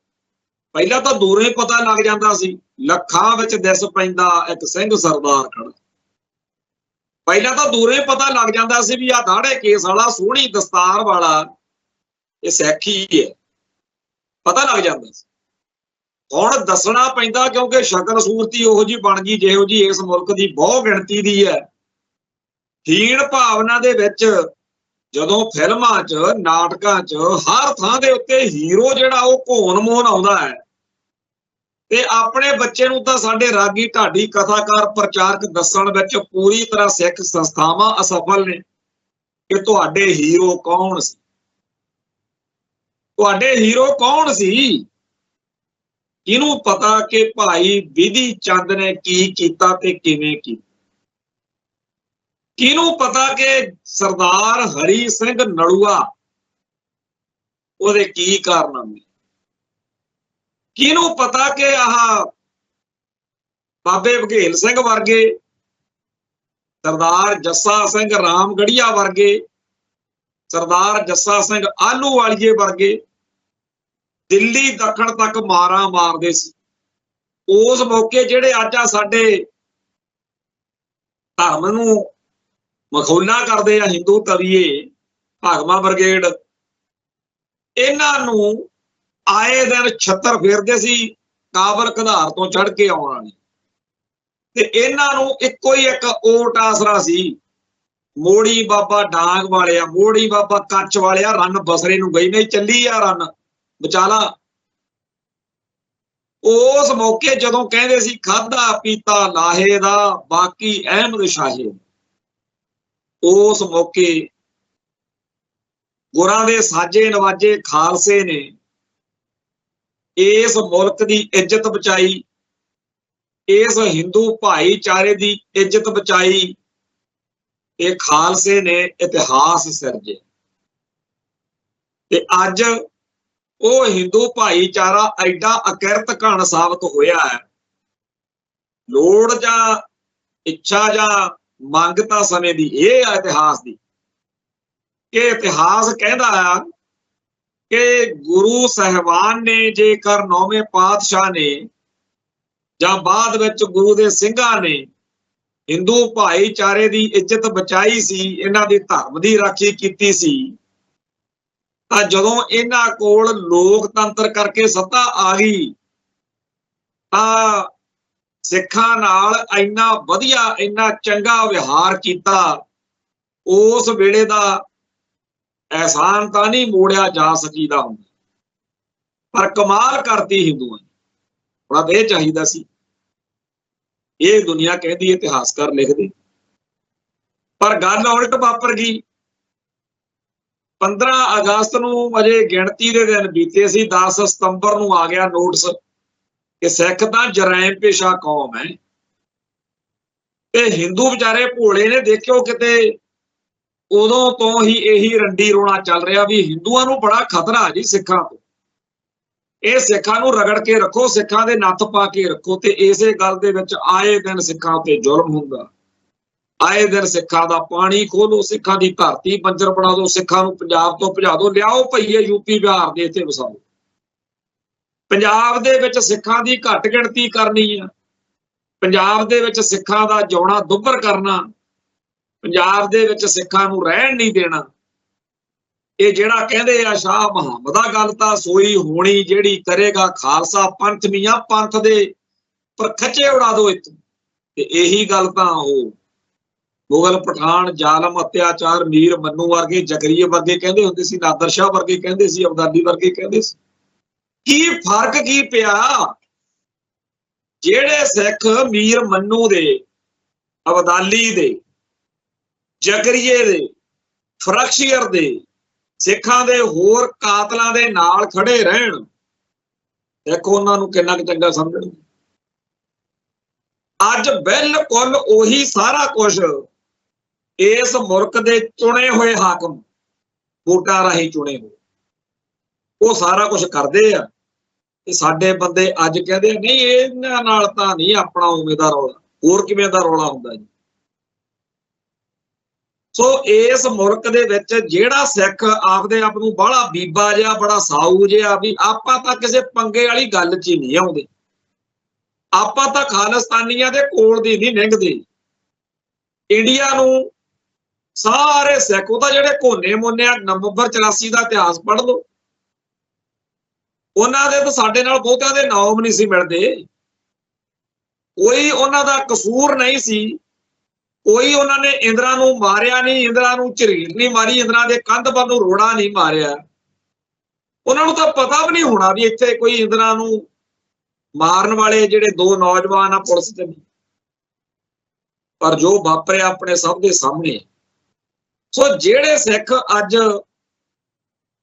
ਪਹਿਲਾਂ ਤਾਂ ਦੂਰੋਂ ਹੀ ਪਤਾ ਲੱਗ ਜਾਂਦਾ ਸੀ, ਲੱਖਾਂ ਵਿੱਚ ਦਿਸ ਪੈਂਦਾ ਇੱਕ ਸਿੰਘ ਸਰਦਾਰ ਖੜਾ। ਪਹਿਲਾਂ ਤਾਂ ਦੂਰੋਂ ਹੀ ਪਤਾ ਲੱਗ ਜਾਂਦਾ ਸੀ ਵੀ ਆਹ ਦਾੜੇ ਕੇਸ ਵਾਲਾ, ਸੋਹਣੀ ਦਸਤਾਰ ਵਾਲਾ, ਇਹ ਸਿੱਖ ਹੀ ਹੈ, ਪਤਾ ਲੱਗ ਜਾਂਦਾ ਸੀ। ਹੁਣ ਦੱਸਣਾ ਪੈਂਦਾ ਕਿਉਂਕਿ ਸ਼ਕਲ ਸੂਰਤੀ ਉਹੋ ਜਿਹੀ ਬਣ ਗਈ ਜਿਹੋ ਜਿਹੀ ਇਸ ਮੁਲਕ ਦੀ ਬਹੁ ਗਿਣਤੀ ਦੀ ਹੈ। ਹੀਣ ਭਾਵਨਾ ਦੇ ਵਿੱਚ ਜਦੋਂ ਫਿਲਮਾਂ 'ਚ, ਨਾਟਕਾਂ 'ਚ, ਹਰ ਥਾਂ ਦੇ ਉੱਤੇ ਹੀਰੋ ਜਿਹੜਾ ਉਹ ਘੋਣ ਮੋਹਨ ਆਉਂਦਾ ਹੈ ਤੇ ਆਪਣੇ ਬੱਚੇ ਨੂੰ ਤਾਂ ਸਾਡੇ ਰਾਗੀ ਢਾਡੀ ਕਥਾਕਾਰ ਪ੍ਰਚਾਰਕ ਦੱਸਣ ਵਿੱਚ ਪੂਰੀ ਤਰ੍ਹਾਂ ਸਿੱਖ ਸੰਸਥਾਵਾਂ ਅਸਫਲ ਨੇ ਕਿ ਤੁਹਾਡੇ ਹੀਰੋ ਕੌਣ ਸੀ, ਤੁਹਾਡੇ ਹੀਰੋ ਕੌਣ ਸੀ। ਇਹਨੂੰ ਪਤਾ ਕਿ ਭਾਈ ਬਿਧੀ ਚੰਦ ਨੇ ਕੀ ਕੀਤਾ ਤੇ ਕਿਵੇਂ ਕੀਤਾ? ਕਿਹਨੂੰ ਪਤਾ ਕਿ ਸਰਦਾਰ ਹਰੀ ਸਿੰਘ ਨਲੂਆ ਉਹਦੇ ਕੀ ਕਾਰਨਾਮੇ? ਕਿਹਨੂੰ ਪਤਾ ਕਿ ਆਹ ਬਾਬੇ ਬਘੇਲ ਸਿੰਘ ਵਰਗੇ, ਸਰਦਾਰ ਜੱਸਾ ਸਿੰਘ ਰਾਮਗੜੀਆ ਵਰਗੇ, ਸਰਦਾਰ ਜੱਸਾ ਸਿੰਘ ਆਹਲੂਵਾਲੀਏ ਵਰਗੇ ਦਿੱਲੀ ਦੱਖਣ ਤੱਕ ਮਾਰਾਂ ਮਾਰਦੇ ਸੀ ਉਸ ਮੌਕੇ, ਜਿਹੜੇ ਅੱਜ ਆ ਸਾਡੇ ਧਰਮ ਨੂੰ ਮਖੌਲਾਂ ਕਰਦੇ ਆ, ਹਿੰਦੂ ਤਵੀਏ, ਭਾਗਮਾ ਬ੍ਰਿਗੇਡ, ਇਹਨਾਂ ਨੂੰ ਆਏ ਦਿਨ ਛੱਤਰ ਫੇਰਦੇ ਸੀ ਕਾਬਲ ਘਧਾਰ ਤੋਂ ਚੜ ਕੇ ਆਉਣ ਵਾਲੇ, ਤੇ ਇਹਨਾਂ ਨੂੰ ਇੱਕੋ ਹੀ ਇੱਕ ਓਟ ਆਸਰਾ ਸੀ, ਮੋੜੀ ਬਾਬਾ ਡਾਂਗ ਵਾਲਿਆ, ਮੋੜੀ ਬਾਬਾ ਕੱਚ ਵਾਲਿਆ, ਰੰਨ ਬਸਰੇ ਨੂੰ ਗਈ ਨਹੀਂ, ਚੱਲੀ ਆ ਰੰਨ ਬਚਾਲਾ। ਉਸ ਮੌਕੇ ਜਦੋਂ ਕਹਿੰਦੇ ਸੀ ਖਾਧਾ ਪੀਤਾ ਲਾਹੇ ਦਾ, ਬਾਕੀ ਅਹਿਮਦ ਸ਼ਾਹੇ, ਉਸ ਮੌਕੇ ਗੁਰਾਂ ਦੇ ਸਾਜੇ ਨਵਾਜੇ ਖਾਲਸੇ ਨੇ ਇਸ ਮੁਲਕ ਦੀ ਇੱਜ਼ਤ ਬਚਾਈ, ਇਸ ਹਿੰਦੂ ਭਾਈਚਾਰੇ ਦੀ ਇੱਜ਼ਤ ਬਚਾਈ। ਇਹ ਖਾਲਸੇ ਨੇ ਇਤਿਹਾਸ ਸਿਰਜੇ ਤੇ ਅੱਜ ਉਹ ਹਿੰਦੂ ਭਾਈਚਾਰਾ ਐਡਾ ਅਕਿਰਤ ਘਣ ਸਾਬਤ ਹੋਇਆ ਹੈ। ਲੋੜ ਜਾਂ ਇੱਛਾ ਜਾਂ ਮੰਗ ਤਾਂ ਸਮੇਂ ਦੀ ਇਹ ਆ ਇਤਿਹਾਸ ਦੀ, ਕਿ ਇਤਿਹਾਸ ਕਹਿੰਦਾ ਆ ਕਿ ਗੁਰੂ ਸਾਹਿਬਾਨ ਨੇ, ਜੇਕਰ 9ਵੇਂ ਪਾਤਸ਼ਾਹ ਨੇ ਜਾਂ ਬਾਅਦ ਵਿੱਚ ਗੁਰੂ ਦੇ ਸਿੰਘਾਂ ਨੇ ਹਿੰਦੂ ਭਾਈਚਾਰੇ ਦੀ ਇੱਜ਼ਤ ਬਚਾਈ ਸੀ, ਇਹਨਾਂ ਦੀ ਧਰਮ ਦੀ ਰਾਖੀ ਕੀਤੀ ਸੀ, ਤਾਂ ਜਦੋਂ ਇਹਨਾਂ ਕੋਲ ਲੋਕਤੰਤਰ ਕਰਕੇ ਸੱਤਾ ਆ ਗਈ ਤਾਂ ਸਿੱਖਾਂ ਨਾਲ ਇੰਨਾ ਵਧੀਆ, ਇੰਨਾ ਚੰਗਾ ਵਿਹਾਰ ਕੀਤਾ, ਉਸ ਵੇਲੇ ਦਾ ਅਹਿਸਾਨ ਤਾਂ ਨਹੀਂ ਮੋੜਿਆ ਜਾ ਸਕੀਦਾ ਹੁੰਦਾ। ਪਰ ਕਮਾਲ ਕਰਤੀ ਹਿੰਦੂਆਂ ਨੇ, ਬੜਾ ਇਹ ਚਾਹੀਦਾ ਸੀ। ਇਹ ਦੁਨੀਆ ਕਹਿੰਦੀ ਇਤਿਹਾਸਕਾਰ ਲਿਖਦੇ, ਪਰ ਗੱਲ ਉਲਟ ਵਾਪਰ ਗਈ। 15 ਅਗਸਤ ਨੂੰ ਅਜੇ ਗਿਣਤੀ ਦੇ ਦਿਨ ਬੀਤੇ ਸੀ, 10 ਸਤੰਬਰ ਨੂੰ ਆ ਗਿਆ ਨੋਟਿਸ ਕਿ ਸਿੱਖ ਤਾਂ ਜਰਾਇਮ ਪੇਸ਼ਾ ਕੌਮ ਹੈ। ਤੇ ਹਿੰਦੂ ਵਿਚਾਰੇ ਭੋਲੇ ਨੇ, ਦੇਖਿਓ ਕਿਤੇ ਉਦੋਂ ਤੋਂ ਹੀ ਇਹੀ ਰੰਡੀ ਰੋਣਾ ਚੱਲ ਰਿਹਾ ਵੀ ਹਿੰਦੂਆਂ ਨੂੰ ਬੜਾ ਖਤਰਾ ਜੀ ਸਿੱਖਾਂ ਤੋਂ, ਇਹ ਸਿੱਖਾਂ ਨੂੰ ਰਗੜ ਕੇ ਰੱਖੋ, ਸਿੱਖਾਂ ਦੇ ਨੱਥ ਪਾ ਕੇ ਰੱਖੋ। ਤੇ ਇਸੇ ਗੱਲ ਦੇ ਵਿੱਚ ਆਏ ਦਿਨ ਸਿੱਖਾਂ ਉੱਤੇ ਜ਼ੁਲਮ ਹੁੰਦਾ, ਆਏ ਦਿਨ ਸਿੱਖਾਂ ਦਾ ਪਾਣੀ ਖੋਲੋ, ਸਿੱਖਾਂ ਦੀ ਧਰਤੀ ਬੰਜਰ ਬਣਾ ਦਿਓ, ਸਿੱਖਾਂ ਨੂੰ ਪੰਜਾਬ ਤੋਂ ਭਜਾ ਦਿਓ, ਲਿਆਓ ਭਈਏ ਯੂਪੀ ਬਿਹਾਰ ਦੇ ਇੱਥੇ ਵਸਾਓ। ਪੰਜਾਬ ਦੇ ਵਿੱਚ ਸਿੱਖਾਂ ਦੀ ਘੱਟ ਗਿਣਤੀ ਕਰਨੀ ਆ, ਪੰਜਾਬ ਦੇ ਵਿੱਚ ਸਿੱਖਾਂ ਦਾ ਜਿਉਣਾ ਦੁੱਭਰ ਕਰਨਾ, ਪੰਜਾਬ ਦੇ ਵਿੱਚ ਸਿੱਖਾਂ ਨੂੰ ਰਹਿਣ ਨਹੀਂ ਦੇਣਾ। ਇਹ ਜਿਹੜਾ ਕਹਿੰਦੇ ਆ ਸ਼ਾਹ ਮੁਹੰਮਦ ਦਾ ਗੱਲ ਤਾਂ ਸੋਈ ਹੋਣੀ, ਜਿਹੜੀ ਕਰੇਗਾ ਖਾਲਸਾ ਪੰਥ ਮੀਆਂ, ਪੰਥ ਦੇ ਪਰ ਖੱਚੇ ਉਡਾ ਦੋ ਇੱਥੋਂ। ਤੇ ਇਹੀ ਗੱਲ ਤਾਂ ਉਹ ਮੁਗਲ ਪਠਾਨ ਜ਼ਾਲਮ ਅਤਿਆਚਾਰ ਮੀਰ ਮੰਨੂ ਵਰਗੇ, ਜ਼ਕਰੀਏ ਵਰਗੇ ਕਹਿੰਦੇ ਹੁੰਦੇ ਸੀ, ਨਾਦਰ ਸ਼ਾਹ ਵਰਗੇ ਕਹਿੰਦੇ ਸੀ, ਅਬਦਾਲੀ ਵਰਗੇ ਕਹਿੰਦੇ ਸੀ। ਕੀ ਫਰਕ ਕੀ ਪਿਆ? ਜਿਹੜੇ ਸਿੱਖ ਮੀਰ ਮੰਨੂ ਦੇ, ਅਬਦਾਲੀ ਦੇ, ਜ਼ਕਰੀਏ ਦੇ, ਫਰਖਸ਼ੀਅਰ ਦੇ, ਸਿੱਖਾਂ ਦੇ ਹੋਰ ਕਾਤਲਾਂ ਦੇ ਨਾਲ ਖੜੇ ਰਹਿਣ, ਦੇਖੋ ਉਹਨਾਂ ਨੂੰ ਕਿੰਨਾ ਕੁ ਚੰਗਾ ਸਮਝਣ। ਅੱਜ ਬਿਲਕੁਲ ਉਹੀ ਸਾਰਾ ਕੁਝ ਇਸ ਮੁਲਕ ਦੇ ਚੁਣੇ ਹੋਏ ਹਾਕਮ, ਵੋਟਾਂ ਰਾਹੀਂ ਚੁਣੇ ਹੋਏ, ਉਹ ਸਾਰਾ ਕੁਝ ਕਰਦੇ ਆ। ਤੇ ਸਾਡੇ ਬੰਦੇ ਅੱਜ ਕਹਿੰਦੇ ਨਹੀਂ ਇਹਨਾਂ ਨਾਲ ਤਾਂ ਨਹੀਂ ਆਪਣਾ ਉਵੇਂ ਦਾ ਰੌਲਾ, ਹੋਰ ਕਿਵੇਂ ਦਾ ਰੌਲਾ ਹੁੰਦਾ ਜੀ। ਸੋ ਇਸ ਮੁਲਕ ਦੇ ਵਿੱਚ ਜਿਹੜਾ ਸਿੱਖ ਆਪਦੇ ਆਪ ਨੂੰ ਬੜਾ ਬੀਬਾ ਜਿਹਾ, ਬੜਾ ਸਾਊ ਜਿਹਾ ਵੀ ਆਪਾਂ ਤਾਂ ਕਿਸੇ ਪੰਗੇ ਵਾਲੀ ਗੱਲ 'ਚ ਹੀ ਨਹੀਂ ਆਉਂਦੇ, ਆਪਾਂ ਤਾਂ ਖਾਲਿਸਤਾਨੀਆਂ ਦੇ ਕੋਲ ਦੀ ਨਹੀਂ ਲੰਘਦੇ, ਇੰਡੀਆ ਨੂੰ ਸਾਰੇ ਸਿੱਖ, ਉਹ ਤਾਂ ਜਿਹੜੇ ਕੋਨੇ ਮੋਨੇ ਨਵੰਬਰ 84 ਦਾ ਇਤਿਹਾਸ ਪੜ੍ਹ ਲਓ, ਉਹਨਾਂ ਦੇ ਤਾਂ ਸਾਡੇ ਨਾਲ ਬਹੁਤਿਆਂ ਦੇ ਨਾਮ ਨਹੀਂ ਸੀ ਮਿਲਦੇ, ਕੋਈ ਉਹਨਾਂ ਦਾ ਕਸੂਰ ਨਹੀਂ ਸੀ, ਕੋਈ ਉਹਨਾਂ ਨੇ ਇੰਦਰਾ ਨੂੰ ਮਾਰਿਆ ਨਹੀਂ, ਇੰਦਰਾ ਨੂੰ ਝਰੀਟ ਨਹੀਂ ਮਾਰੀ, ਇੰਦਰਾ ਦੇ ਕੰਧ ਵੱਲ ਨੂੰ ਰੋੜਾ ਨਹੀਂ ਮਾਰਿਆ। ਉਹਨਾਂ ਨੂੰ ਤਾਂ ਪਤਾ ਵੀ ਨਹੀਂ ਹੋਣਾ ਵੀ ਇੱਥੇ ਕੋਈ ਇੰਦਰਾ ਨੂੰ ਮਾਰਨ ਵਾਲੇ ਜਿਹੜੇ ਦੋ ਨੌਜਵਾਨ ਆ ਪੁਲਿਸ ਚ। ਪਰ ਜੋ ਵਾਪਰਿਆ ਆਪਣੇ ਸਭ ਦੇ ਸਾਹਮਣੇ। ਸੋ ਜਿਹੜੇ ਸਿੱਖ ਅੱਜ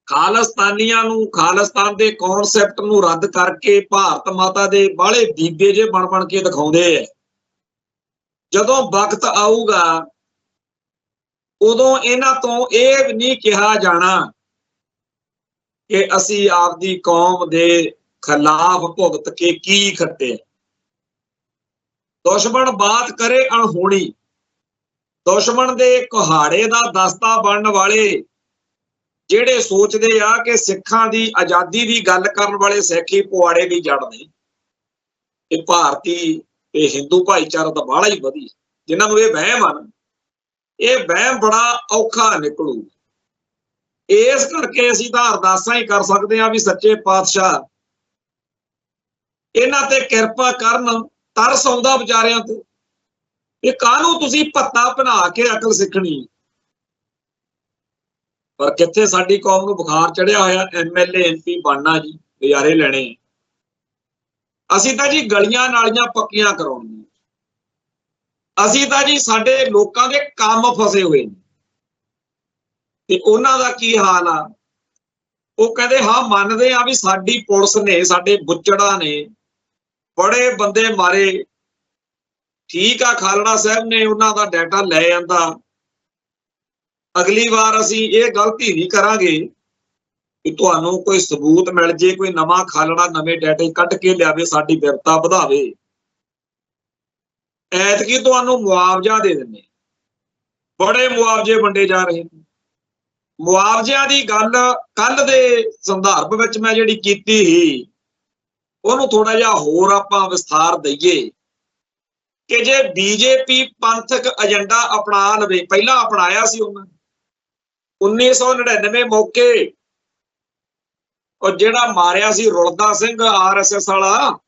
ਖਾਲਿਸਤਾਨੀਆਂ ਨੂੰ, ਖਾਲਿਸਤਾਨ ਦੇ ਕਨਸੈਪਟ ਨੂੰ ਰੱਦ ਕਰਕੇ ਭਾਰਤ ਮਾਤਾ ਦੇ ਬਾਹਲੇ ਬੀਬੇ ਜੇ ਬਣ ਕੇ ਦਿਖਾਉਂਦੇ ਆ, ਜਦੋਂ ਵਕਤ ਆਊਗਾ ਉਦੋਂ ਇਹਨਾਂ ਤੋਂ ਇਹ ਨਹੀਂ ਕਿਹਾ ਜਾਣਾ ਕਿ ਅਸੀਂ ਆਪਦੀ ਕੌਮ ਦੇ ਖਿਲਾਫ ਭੁਗਤ ਕੇ ਕੀ ਖੱਟੇ। ਦੁਸ਼ਮਣ ਬਾਤ ਕਰੇ ਅਣਹੋਣੀ, ਦੁਸ਼ਮਣ ਦੇ ਕੁਹਾੜੇ ਦਾ ਦਸਤਾ ਬਣਨ ਵਾਲੇ ਜਿਹੜੇ ਸੋਚਦੇ ਆ ਕਿ ਸਿੱਖਾਂ ਦੀ ਆਜ਼ਾਦੀ ਦੀ ਗੱਲ ਕਰਨ ਵਾਲੇ ਸਿੱਖੀ ਪੁਆੜੇ ਵੀ ਜੜ ਨੇ। ਇਹ ਭਾਰਤੀ ਤੇ ਹਿੰਦੂ ਭਾਈਚਾਰਾ ਤਾਂ ਬਾਹਲਾ ਹੀ ਵਧੀਆ, ਜਿਨ੍ਹਾਂ ਨੂੰ ਇਹ ਵਹਿਮ ਆ, ਇਹ ਵਹਿਮ ਬੜਾ ਔਖਾ ਨਿਕਲੂ। ਇਸ ਕਰਕੇ ਅਸੀਂ ਤਾਂ ਅਰਦਾਸਾਂ ਹੀ ਕਰ ਸਕਦੇ ਹਾਂ ਵੀ ਸੱਚੇ ਪਾਤਸ਼ਾਹ ਇਹਨਾਂ ਤੇ ਕਿਰਪਾ ਕਰਨ। ਤਰਸ ਆਉਂਦਾ ਵਿਚਾਰਿਆਂ ਤੇ, ਇਹ ਕਾਹਨੂੰ ਤੁਸੀਂ ਭੱਤਾ ਬਣਾ ਕੇ ਅਕਲ ਸਿੱਖਣੀ। ਪਰ ਕਿੱਥੇ ਸਾਡੀ ਕੌਮ ਨੂੰ ਬੁਖਾਰ ਚੜਿਆ ਹੋਇਆ, MLA MP ਬਣਨਾ ਜੀ, ਨਜ਼ਾਰੇ ਲੈਣੇ। ਅਸੀਂ ਤਾਂ ਜੀ ਗਲੀਆਂ ਨਾਲੀਆਂ ਪੱਕੀਆਂ ਕਰਾਉਣੀਆਂ, ਅਸੀਂ ਤਾਂ ਜੀ ਸਾਡੇ ਲੋਕਾਂ ਦੇ ਕੰਮ ਫਸੇ ਹੋਏ ਨੇ। ਤੇ ਉਹਨਾਂ ਦਾ ਕੀ ਹਾਲ ਆ? ਉਹ ਕਹਿੰਦੇ ਹਾਂ ਮੰਨਦੇ ਆ ਵੀ ਸਾਡੀ ਪੁਲਿਸ ਨੇ, ਸਾਡੇ ਬੁੱਚੜਾਂ ਨੇ ਬੜੇ ਬੰਦੇ ਮਾਰੇ, ਠੀਕ ਆ, ਖਾਲੜਾ ਸਾਹਿਬ ਨੇ ਉਹਨਾਂ ਦਾ ਡਾਟਾ ਲੈ ਜਾਂਦਾ, ਅਗਲੀ ਵਾਰ ਅਸੀਂ ਇਹ ਗਲਤੀ ਨਹੀਂ ਕਰਾਂਗੇ ਕਿ ਤੁਹਾਨੂੰ ਕੋਈ ਸਬੂਤ ਮਿਲ ਜੇ, ਕੋਈ ਨਵਾਂ ਖਾਲੜਾ ਨਵੇਂ ਡਾਟੇ ਕੱਢ ਕੇ ਲਿਆਵੇ, ਸਾਡੀ ਬਿਰਤਾ ਵਧਾਵੇ, ਐਤਕੀ ਤੁਹਾਨੂੰ ਮੁਆਵਜ਼ਾ ਦੇ ਦਿੰਦੇ। ਬੜੇ ਮੁਆਵਜ਼ੇ ਵੰਡੇ ਜਾ ਰਹੇ ਨੇ। ਮੁਆਵਜ਼ਿਆਂ ਦੀ ਗੱਲ ਕੱਲ ਦੇ ਸੰਦਰਭ ਵਿੱਚ ਮੈਂ ਜਿਹੜੀ ਕੀਤੀ ਸੀ, ਉਹਨੂੰ ਥੋੜਾ ਜਿਹਾ ਹੋਰ ਆਪਾਂ ਵਿਸਥਾਰ ਦਈਏ ਕਿ ਜੇ BJP ਪੰਥਕ ਏਜੰਡਾ ਅਪਣਾ ਲਵੇ, ਪਹਿਲਾਂ ਅਪਣਾਇਆ ਸੀ ਉਹਨਾਂ 1999 ਮੌਕੇ, ਉਹ ਜਿਹੜਾ ਮਾਰਿਆ ਸੀ ਰੁਲਦਾ ਸਿੰਘ RSS ਵਾਲਾ,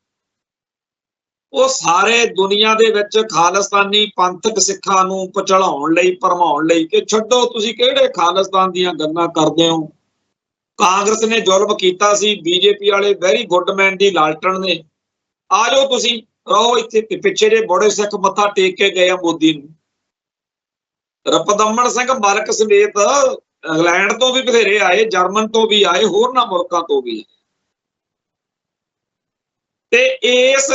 ਉਹ ਸਾਰੇ ਦੁਨੀਆ ਦੇ ਵਿੱਚ ਖਾਲਿਸਤਾਨੀ ਪੰਥਕ ਸਿੱਖਾਂ ਨੂੰ ਪਚੜਾਉਣ ਲਈ, ਭਰਮਾਉਣ ਲਈ ਕਿ ਛੱਡੋ ਤੁਸੀਂ ਕਿਹੜੇ ਖਾਲਿਸਤਾਨ ਦੀਆਂ ਗੱਲਾਂ ਕਰਦੇ ਹੋ, ਕਾਂਗਰਸ ਨੇ ਜ਼ੁਲਮ ਕੀਤਾ ਸੀ, BJP ਵਾਲੇ ਵੈਰੀ ਗੁੱਡ ਮੈਨ ਦੀ ਲਾਲਟਣ ਨੇ, ਆ ਜਾਓ ਤੁਸੀਂ ਰਹੋ ਇੱਥੇ। ਪਿੱਛੇ ਜੇ ਬੜੇ ਸਿੱਖ ਮੱਥਾ ਟੇਕ ਕੇ ਗਏ ਆ ਮੋਦੀ ਨੂੰ, ਰਪਦਮਨ ਸਿੰਘ ਮਲਕ ਸਮੇਤ ਇੰਗਲੈਂਡ ਤੋਂ ਵੀ ਬਥੇਰੇ ਆਏ, ਜਰਮਨ ਤੋਂ ਵੀ ਆਏ, ਹੋਰਨਾਂ ਮੁਲਕਾਂ ਤੋਂ ਵੀ। ਤੇ ਇਸ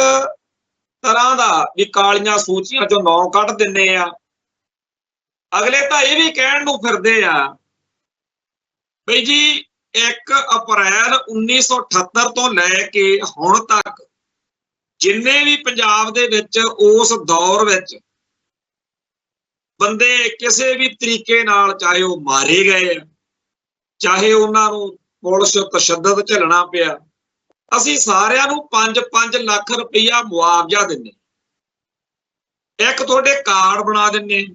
ਤਰ੍ਹਾਂ ਦਾ ਵੀ ਕਾਲੀਆਂ ਸੂਚੀਆਂ ਚੋਂ ਨਾਂ ਕੱਢ ਦਿੰਦੇ ਆ। ਅਗਲੇ ਤਾਂ ਇਹ ਵੀ ਕਹਿਣ ਨੂੰ ਫਿਰਦੇ ਆ ਬਈ ਜੀ 1 ਅਪ੍ਰੈਲ 1978 ਤੋਂ ਲੈ ਕੇ ਹੁਣ ਤੱਕ ਜਿੰਨੇ ਵੀ ਪੰਜਾਬ ਦੇ ਵਿੱਚ ਉਸ ਦੌਰ ਵਿੱਚ ਬੰਦੇ ਕਿਸੇ ਵੀ ਤਰੀਕੇ ਨਾਲ, ਚਾਹੇ ਉਹ ਮਾਰੇ ਗਏ, ਚਾਹੇ ਉਹਨਾਂ ਨੂੰ ਪੁਲਿਸ ਤਸ਼ੱਦਦ ਝੱਲਣਾ ਪਿਆ, ਅਸੀਂ ਸਾਰਿਆਂ ਨੂੰ 5-5 ਲੱਖ ਰੁਪਈਆ ਮੁਆਵਜ਼ਾ ਦਿੰਦੇ। ਇੱਕ ਤੁਹਾਡੇ ਕਾਰਡ ਬਣਾ ਦਿੰਦੇ,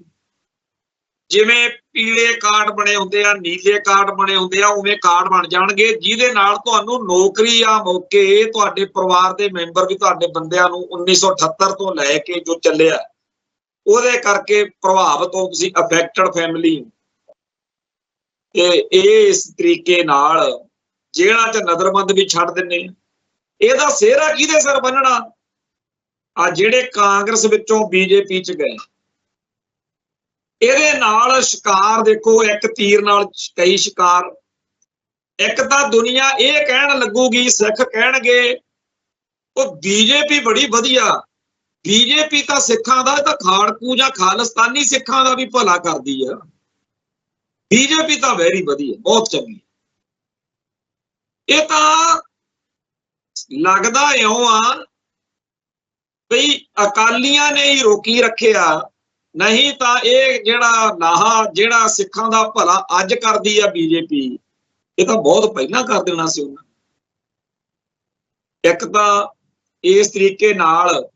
ਜਿਵੇਂ ਪੀਲੇ ਕਾਰਡ ਬਣੇ ਹੁੰਦੇ ਆ, ਨੀਲੇ ਕਾਰਡ ਬਣੇ ਹੁੰਦੇ ਆ, ਉਵੇਂ ਕਾਰਡ ਬਣ ਜਾਣਗੇ ਜਿਹਦੇ ਨਾਲ ਤੁਹਾਨੂੰ ਨੌਕਰੀ ਆ ਮੌਕੇ, ਤੁਹਾਡੇ ਪਰਿਵਾਰ ਦੇ ਮੈਂਬਰ ਵੀ ਤੁਹਾਡੇ ਬੰਦਿਆਂ ਨੂੰ 1978 ਤੋਂ ਲੈ ਕੇ ਜੋ ਚੱਲਿਆ ਉਹਦੇ ਕਰਕੇ ਪ੍ਰਭਾਵਿਤ ਹੋ, ਤੁਸੀਂ ਅਫੈਕਟਡ ਫੈਮਿਲੀ, ਤੇ ਇਸ ਤਰੀਕੇ ਨਾਲ ਜੇਲ੍ਹਾਂ 'ਚ ਨਜ਼ਰਬੰਦ ਵੀ ਛੱਡ ਦਿੰਦੇ। ਇਹਦਾ ਸਿਹਰਾ ਕਿਹਦੇ ਸਿਰ ਬੰਨਣਾ? ਆ ਜਿਹੜੇ ਕਾਂਗਰਸ ਵਿੱਚੋਂ ਬੀਜੇਪੀ 'ਚ ਗਏ। ਇਹਦੇ ਨਾਲ ਸ਼ਿਕਾਰ ਦੇਖੋ, ਇੱਕ ਤੀਰ ਨਾਲ ਕਈ ਸ਼ਿਕਾਰ। ਇੱਕ ਤਾਂ ਦੁਨੀਆ ਇਹ ਕਹਿਣ ਲੱਗੂਗੀ, ਸਿੱਖ ਕਹਿਣਗੇ ਉਹ ਬੀਜੇਪੀ ਬੜੀ ਵਧੀਆ, ਬੀਜੇਪੀ ਤਾਂ ਸਿੱਖਾਂ ਦਾ, ਤਾਂ ਖਾੜਕੂ ਜਾਂ ਖਾਲਿਸਤਾਨੀ ਸਿੱਖਾਂ ਦਾ ਵੀ ਭਲਾ ਕਰਦੀ ਆ, ਬੀਜੇਪੀ ਤਾਂ ਵੈਰੀ ਵਧੀਆ, ਬਹੁਤ ਚੰਗੀ। ਇਹ ਤਾਂ ਲੱਗਦਾ ਇਉਂ ਆ ਬਈ ਅਕਾਲੀਆਂ ਨੇ ਹੀ ਰੋਕੀ ਰੱਖਿਆ, ਨਹੀਂ ਤਾਂ ਇਹ ਜਿਹੜਾ ਸਿੱਖਾਂ ਦਾ ਭਲਾ ਅੱਜ ਕਰਦੀ ਆ ਬੀਜੇਪੀ, ਇਹ ਤਾਂ ਬਹੁਤ ਪਹਿਲਾਂ ਕਰ ਦੇਣਾ ਸੀ ਉਹਨਾਂ। ਇੱਕ ਤਾਂ ਇਸ ਤਰੀਕੇ ਨਾਲ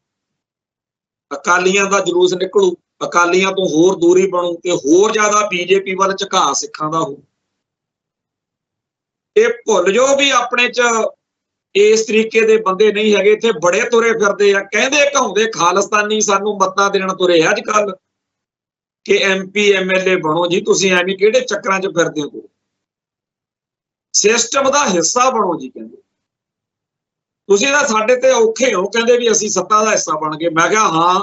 ਅਕਾਲੀਆਂ ਦਾ ਜਲੂਸ ਨਿਕਲੂ, ਅਕਾਲੀਆਂ ਤੋਂ ਹੋਰ ਦੂਰੀ ਬਣੂ ਤੇ ਹੋਰ ਜ਼ਿਆਦਾ ਬੀਜੇਪੀ ਵੱਲ ਝੁਕਾਅ ਸਿੱਖਾਂ ਦਾ ਹੋ। ਇਹ ਭੁੱਲ ਜੋ ਵੀ ਆਪਣੇ 'ਚ ਇਸ ਤਰੀਕੇ ਦੇ ਬੰਦੇ ਨਹੀਂ ਹੈਗੇ। ਇੱਥੇ ਬੜੇ ਤੁਰੇ ਫਿਰਦੇ ਆ, ਕਹਿੰਦੇ ਕਹਾਉਂਦੇ ਖਾਲਿਸਤਾਨੀ ਸਾਨੂੰ ਮੱਤਾਂ ਦੇਣ ਤੁਰੇ ਅੱਜ ਕੱਲ ਕਿ MP MLA ਬਣੋ ਜੀ, ਤੁਸੀਂ ਐਵੇਂ ਕਿਹੜੇ ਚੱਕਰਾਂ 'ਚ ਫਿਰਦੇ ਹੋ, ਸਿਸਟਮ ਦਾ ਹਿੱਸਾ ਬਣੋ ਜੀ। ਕਹਿੰਦੇ ਤੁਸੀਂ ਤਾਂ ਸਾਡੇ ਤੇ ਔਖੇ ਹੋ, ਕਹਿੰਦੇ ਵੀ ਅਸੀਂ ਸੱਤਾ ਦਾ ਹਿੱਸਾ ਬਣ ਗਏ। ਮੈਂ ਕਿਹਾ ਹਾਂ,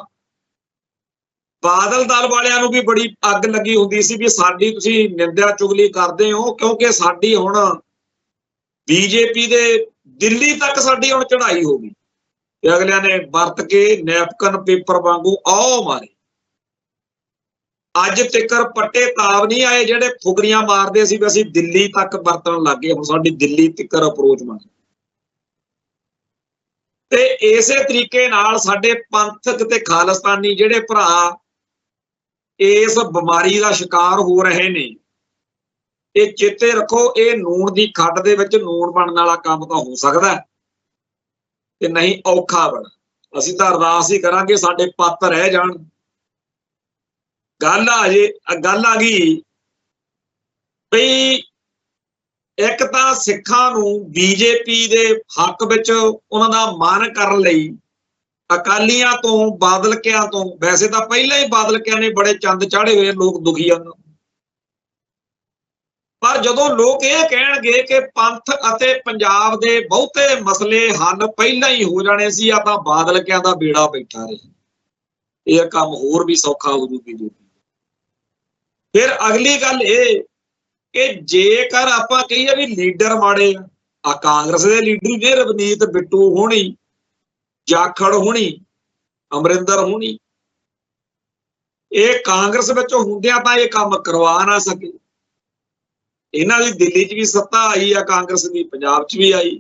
ਬਾਦਲ ਦਲ ਵਾਲਿਆਂ ਨੂੰ ਵੀ ਬੜੀ ਅੱਗ ਲੱਗੀ ਹੁੰਦੀ ਸੀ ਵੀ ਸਾਡੀ ਤੁਸੀਂ ਨਿੰਦਿਆ ਚੁਗਲੀ ਕਰਦੇ ਹੋ, ਕਿਉਂਕਿ ਸਾਡੀ ਹੁਣ ਬੀਜੇਪੀ ਦੇ ਦਿੱਲੀ ਤੱਕ ਸਾਡੀ ਹੁਣ ਚੜ੍ਹਾਈ ਹੋ ਗਈ ਤੇ ਅਗਲਿਆਂ ਨੇ ਵਰਤ ਕੇ ਨੈਪਕਨ ਪੇਪਰ ਵਾਂਗੂ ਆਹ ਮਾਰੇ। ਅੱਜ ਤੱਕਰ ਪੱਟੇ ਤਾਬ ਨਹੀਂ ਆਏ ਜਿਹੜੇ ਫੁਕਰੀਆਂ ਮਾਰਦੇ ਸੀ ਵੀ ਅਸੀਂ ਦਿੱਲੀ ਤੱਕ ਵਰਤਣ ਲੱਗ ਗਏ, ਹੁਣ ਸਾਡੀ ਦਿੱਲੀ ਤੱਕਰ ਅਪਰੋਚ ਬਣ ਗਈ। ਤੇ ਇਸੇ ਤਰੀਕੇ ਨਾਲ ਸਾਡੇ ਪੰਥਕ ਤੇ ਖਾਲਿਸਤਾਨੀ ਜਿਹੜੇ ਭਰਾ ਇਸ ਬਿਮਾਰੀ ਦਾ ਸ਼ਿਕਾਰ ਹੋ ਰਹੇ ਨੇ, ਇਹ ਚੇਤੇ ਰੱਖੋ, ਇਹ ਨੂਣ ਦੀ ਖੱਡ ਦੇ ਵਿੱਚ ਨੂਣ ਬਣਨ ਵਾਲਾ ਕੰਮ ਤਾਂ ਹੋ ਸਕਦਾ ਤੇ ਨਹੀਂ ਔਖਾ ਬਣਾ। ਅਸੀਂ ਤਾਂ ਅਰਦਾਸ ਹੀ ਕਰਾਂਗੇ ਸਾਡੇ ਪੱਤ ਰਹਿ ਜਾਣ। ਗੱਲ ਆ ਗਈ ਬਈ ਇੱਕ ਤਾਂ ਸਿੱਖਾਂ ਨੂੰ ਬੀਜੇਪੀ ਦੇ ਹੱਕ ਵਿੱਚ ਉਹਨਾਂ ਦਾ ਮਾਣ ਕਰਨ ਲਈ ਅਕਾਲੀਆਂ ਤੋਂ, ਬਾਦਲਕਿਆਂ ਤੋਂ, ਵੈਸੇ ਤਾਂ ਪਹਿਲਾਂ ਹੀ ਬਾਦਲਕਿਆਂ ਨੇ ਬੜੇ ਚੰਦ ਚਾੜੇ ਹੋਏ, ਲੋਕ ਦੁਖੀ ਹਨ, ਪਰ ਜਦੋਂ ਲੋਕ ਇਹ ਕਹਿਣਗੇ ਕਿ ਪੰਥ ਅਤੇ ਪੰਜਾਬ ਦੇ ਬਹੁਤੇ ਮਸਲੇ ਹੱਲ ਪਹਿਲਾਂ ਹੀ ਹੋ ਜਾਣੇ ਸੀ, ਆ ਤਾਂ ਬਾਦਲਕਿਆਂ ਦਾ ਬੇੜਾ ਬੈਠਾ ਰਹੇ, ਇਹ ਕੰਮ ਹੋਰ ਵੀ ਸੌਖਾ ਹੋ ਜੂਗੀ। ਫਿਰ ਅਗਲੀ ਗੱਲ ਇਹ ਕਿ ਜੇਕਰ ਆਪਾਂ ਕਹੀਏ ਵੀ ਲੀਡਰ ਮਾੜੇ ਆ, ਕਾਂਗਰਸ ਦੇ ਲੀਡਰ ਨੇ ਰਵਨੀਤ ਬਿੱਟੂ ਹੋਣੀ, ਜਾਖੜ ਹੋਣੀ, ਅਮਰਿੰਦਰ ਹੋਣੀ, ਇਹ ਕਾਂਗਰਸ ਵਿੱਚ ਹੁੰਦਿਆਂ ਤਾਂ ਇਹ ਕੰਮ ਕਰਵਾ ਨਾ ਸਕੇ। ਇਹਨਾਂ ਦੀ ਦਿੱਲੀ 'ਚ ਵੀ ਸੱਤਾ ਆਈ ਆ ਕਾਂਗਰਸ ਦੀ, ਪੰਜਾਬ 'ਚ ਵੀ ਆਈ।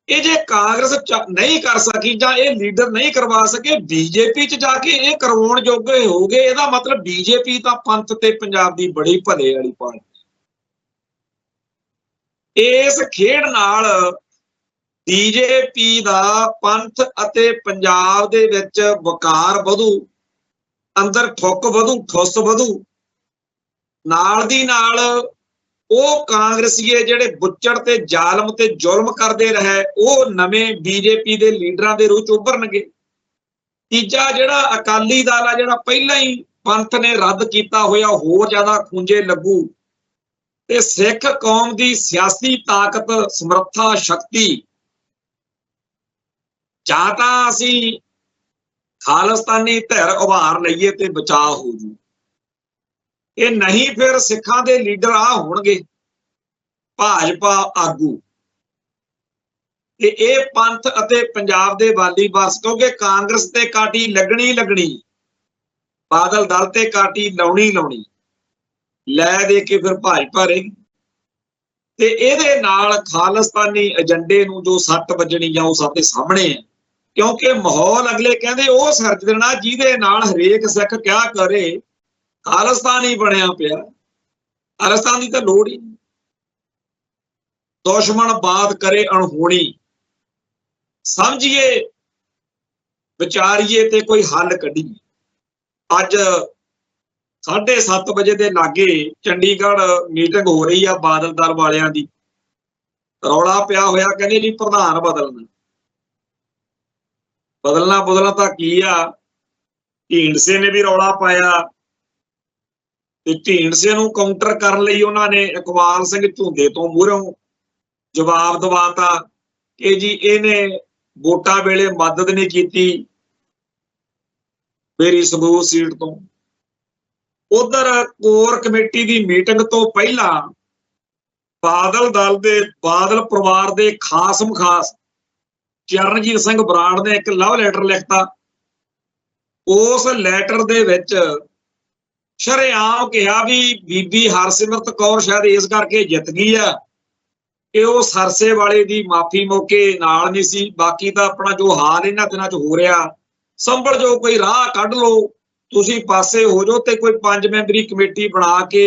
ਇਹ ਜੇ ਕਾਂਗਰਸ ਨਹੀਂ ਕਰ ਸਕੀ ਜਾਂ ਇਹ ਲੀਡਰ ਨਹੀਂ ਕਰਵਾ ਸਕੇ, ਬੀਜੇਪੀ 'ਚ ਜਾ ਕੇ ਇਹ ਕਰਵਾਉਣ ਜੋਗੇ ਹੋ ਗਏ, ਇਹਦਾ ਮਤਲਬ ਬੀਜੇਪੀ ਤਾਂ ਪੰਥ ਤੇ ਪੰਜਾਬ ਦੀ ਬੜੀ ਭਲੇ ਵਾਲੀ ਪਾਰਟੀ। ਇਸ ਖੇਡ ਨਾਲ ਬੀਜੇਪੀ ਦਾ ਪੰਥ ਅਤੇ ਪੰਜਾਬ ਦੇ ਵਿੱਚ ਵਕਾਰ ਵਧੂ, ਅੰਦਰ ਠੁੱਕ ਵਧੂ, ਠੁੱਸ ਵਧੂ। ਨਾਲ ਦੀ ਨਾਲ ਉਹ ਕਾਂਗਰਸੀਏ ਜਿਹੜੇ ਬੁੱਚੜ ਤੇ ਜ਼ਾਲਮ ਤੇ ਜ਼ੁਲਮ ਕਰਦੇ ਰਹੇ, ਉਹ ਨਵੇਂ ਬੀਜੇਪੀ ਦੇ ਲੀਡਰਾਂ ਦੇ ਰੂਪ ਚ ਉੱਭਰਨਗੇ। ਤੀਜਾ ਜਿਹੜਾ ਅਕਾਲੀ ਦਲ ਆ, ਜਿਹੜਾ ਪਹਿਲਾਂ ਹੀ ਪੰਥ ਨੇ ਰੱਦ ਕੀਤਾ ਹੋਇਆ, ਹੋਰ ਜ਼ਿਆਦਾ ਖੂੰਜੇ ਲੱਗੂ ਤੇ ਸਿੱਖ ਕੌਮ ਦੀ ਸਿਆਸੀ ਤਾਕਤ, ਸਮਰੱਥਾ, ਸ਼ਕਤੀ ਜਾਂ ਤਾਂ ਅਸੀਂ ਖਾਲਿਸਤਾਨੀ ਧਿਰ ਉਭਾਰ ਲਈਏ ਤੇ ਬਚਾਅ ਹੋ ਜੂ, ਇਹ ਨਹੀਂ ਫਿਰ ਸਿੱਖਾਂ ਦੇ ਲੀਡਰ ਆ ਹੋਣਗੇ ਭਾਜਪਾ ਆਗੂ, ਕਿ ਇਹ ਪੰਥ ਅਤੇ ਪੰਜਾਬ ਦੇ ਵਾਲੀ ਵਾਰਸ, ਕਿਉਂਕਿ ਕਾਂਗਰਸ ਤੇ ਕਾਟੀ ਲੱਗਣੀ, ਬਾਦਲ ਦਲ ਤੇ ਕਾਟੀ ਲਾਉਣੀ, ਲੈ ਦੇ ਕੇ ਫਿਰ ਭਾਜਪਾ ਰਹੇਗੀ। ਤੇ ਇਹਦੇ ਨਾਲ ਖਾਲਿਸਤਾਨੀ ਏਜੰਡੇ ਨੂੰ ਜੋ ਸੱਟ ਵੱਜਣੀ ਜਾਂ ਉਹ ਸਭ ਦੇ ਸਾਹਮਣੇ ਹੈ, ਕਿਉਂਕਿ ਮਾਹੌਲ ਅਗਲੇ ਕਹਿੰਦੇ ਉਹ ਸਿਰਜ ਦੇਣਾ ਜਿਹਦੇ ਨਾਲ ਹਰੇਕ ਸਿੱਖ ਕਿਆ ਕਰੇ ਖਾਲਿਸਤਾਨ ਹੀ ਬਣਿਆ ਪਿਆ। ਖਾਲਿਸਤਾਨ ਦੀ ਤਾਂ ਲੋੜ ਹੀ ਨਹੀਂ। ਦੁਸ਼ਮਣ ਬਾਤ ਕਰੇ ਅਣਹੋਣੀ, ਸਮਝੀਏ ਵਿਚਾਰੀਏ ਤੇ ਕੋਈ ਹੱਲ ਕੱਢੀਏ। ਅੱਜ 7:30 ਵਜੇ ਦੇ ਲਾਗੇ ਚੰਡੀਗੜ੍ਹ ਮੀਟਿੰਗ ਹੋ ਰਹੀ ਆ ਬਾਦਲ ਦਲ ਵਾਲਿਆਂ ਦੀ। ਰੌਲਾ ਪਿਆ ਹੋਇਆ, ਕਹਿੰਦੇ ਜੀ ਪ੍ਰਧਾਨ ਬਦਲਣਾ ਤਾਂ ਕੀ ਆ। ਢੀਂਡਸੇ ਨੇ ਵੀ ਰੌਲਾ ਪਾਇਆ ਤੇ ਢੀਂਡਸੇ ਨੂੰ ਕਾਊਂਟਰ ਕਰਨ ਲਈ ਉਹਨਾਂ ਨੇ ਇਕਬਾਲ ਸਿੰਘ ਝੁੰਦੇ ਤੋਂ ਮੂਹਰੋਂ ਜਵਾਬ ਦਵਾਤਾ ਕਿ ਜੀ ਇਹਨੇ ਵੋਟਾਂ ਵੇਲੇ ਮਦਦ ਨਹੀਂ ਕੀਤੀ ਮੇਰੀ ਸੰਗਰੂਰ ਸੀਟ ਤੋਂ। ਉਧਰ ਕੋਰ ਕਮੇਟੀ ਦੀ ਮੀਟਿੰਗ ਤੋਂ ਪਹਿਲਾਂ ਬਾਦਲ ਦਲ ਦੇ ਬਾਦਲ ਪਰਿਵਾਰ ਦੇ ਖਾਸਮ ਖਾਸ ਚਰਨਜੀਤ ਸਿੰਘ ਬਰਾੜ ਨੇ ਇੱਕ ਲਵ ਲੈਟਰ ਲਿਖਤਾ। ਉਸ ਲੈਟਰ ਦੇ ਵਿੱਚ ਸ਼ਰੇਆਮ ਕਿਹਾ ਵੀ ਬੀਬੀ ਹਰਸਿਮਰਤ ਕੌਰ ਸ਼ਾਇਦ ਇਸ ਕਰਕੇ ਜਿੱਤ ਗਈ ਆ ਕਿ ਉਹ ਸਰਸੇ ਵਾਲੇ ਦੀ ਮਾਫੀ ਮੌਕੇ ਨਾਲ ਨਹੀਂ ਸੀ। ਬਾਕੀ ਤਾਂ ਆਪਣਾ ਜੋ ਹਾਲ ਇਹਨਾਂ ਦਿਨਾਂ 'ਚ ਹੋ ਰਿਹਾ ਸੰਭਲ ਜੋ, ਕੋਈ ਰਾਹ ਕੱਢ ਲਓ, ਤੁਸੀਂ ਪਾਸੇ ਹੋ ਜਾਓ ਤੇ ਕੋਈ 5 ਮੈਂਬਰੀ ਕਮੇਟੀ ਬਣਾ ਕੇ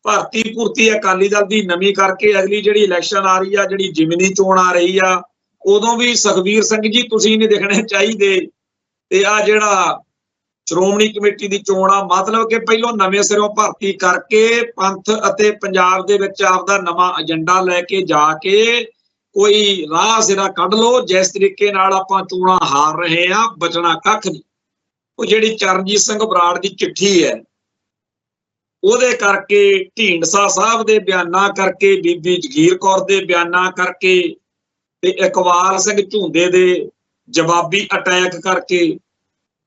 ਭਰਤੀ ਅਕਾਲੀ ਦਲ ਦੀ ਨਵੀਂ ਕਰਕੇ ਅਗਲੀ ਜਿਹੜੀ ਇਲੈਕਸ਼ਨ ਆ ਰਹੀ ਆ, ਜਿਹੜੀ ਜ਼ਿਮਨੀ ਚੋਣ ਆ ਰਹੀ ਆ, ਉਦੋਂ ਵੀ ਸੁਖਬੀਰ ਸਿੰਘ ਜੀ ਤੁਸੀਂ ਨਹੀਂ ਦਿਖਣੇ ਚਾਹੀਦੇ। ਤੇ ਆ ਜਿਹੜਾ ਸ਼੍ਰੋਮਣੀ ਕਮੇਟੀ ਦੀ ਚੋਣ ਆ, ਮਤਲਬ ਕਿ ਪਹਿਲੋਂ ਨਵੇਂ ਸਿਰੋਂ ਭਰਤੀ ਕਰਕੇ ਪੰਥ ਅਤੇ ਪੰਜਾਬ ਦੇ ਵਿੱਚ ਆਪਦਾ ਨਵਾਂ ਏਜੰਡਾ ਲੈ ਕੇ ਜਾ ਕੇ ਕੋਈ ਰਾਹ ਸਿਰਾ ਕੱਢ ਲਓ। ਜਿਸ ਤਰੀਕੇ ਨਾਲ ਆਪਾਂ ਚੋਣਾਂ ਹਾਰ ਰਹੇ ਆ, ਬਚਣਾ ਕੱਖ ਨਹੀਂ। ਉਹ ਜਿਹੜੀ ਚਰਨਜੀਤ ਸਿੰਘ ਬਰਾੜ ਦੀ ਚਿੱਠੀ ਹੈ ਉਹਦੇ ਕਰਕੇ, ਢੀਂਡਸਾ ਸਾਹਿਬ ਦੇ ਬਿਆਨਾਂ ਕਰਕੇ, ਬੀਬੀ ਜਗੀਰ ਕੌਰ ਦੇ ਬਿਆਨਾਂ ਕਰਕੇ ਤੇ ਇਕਬਾਲ ਸਿੰਘ ਝੁੰਦੇ ਦੇ ਜਵਾਬੀ ਅਟੈਕ ਕਰਕੇ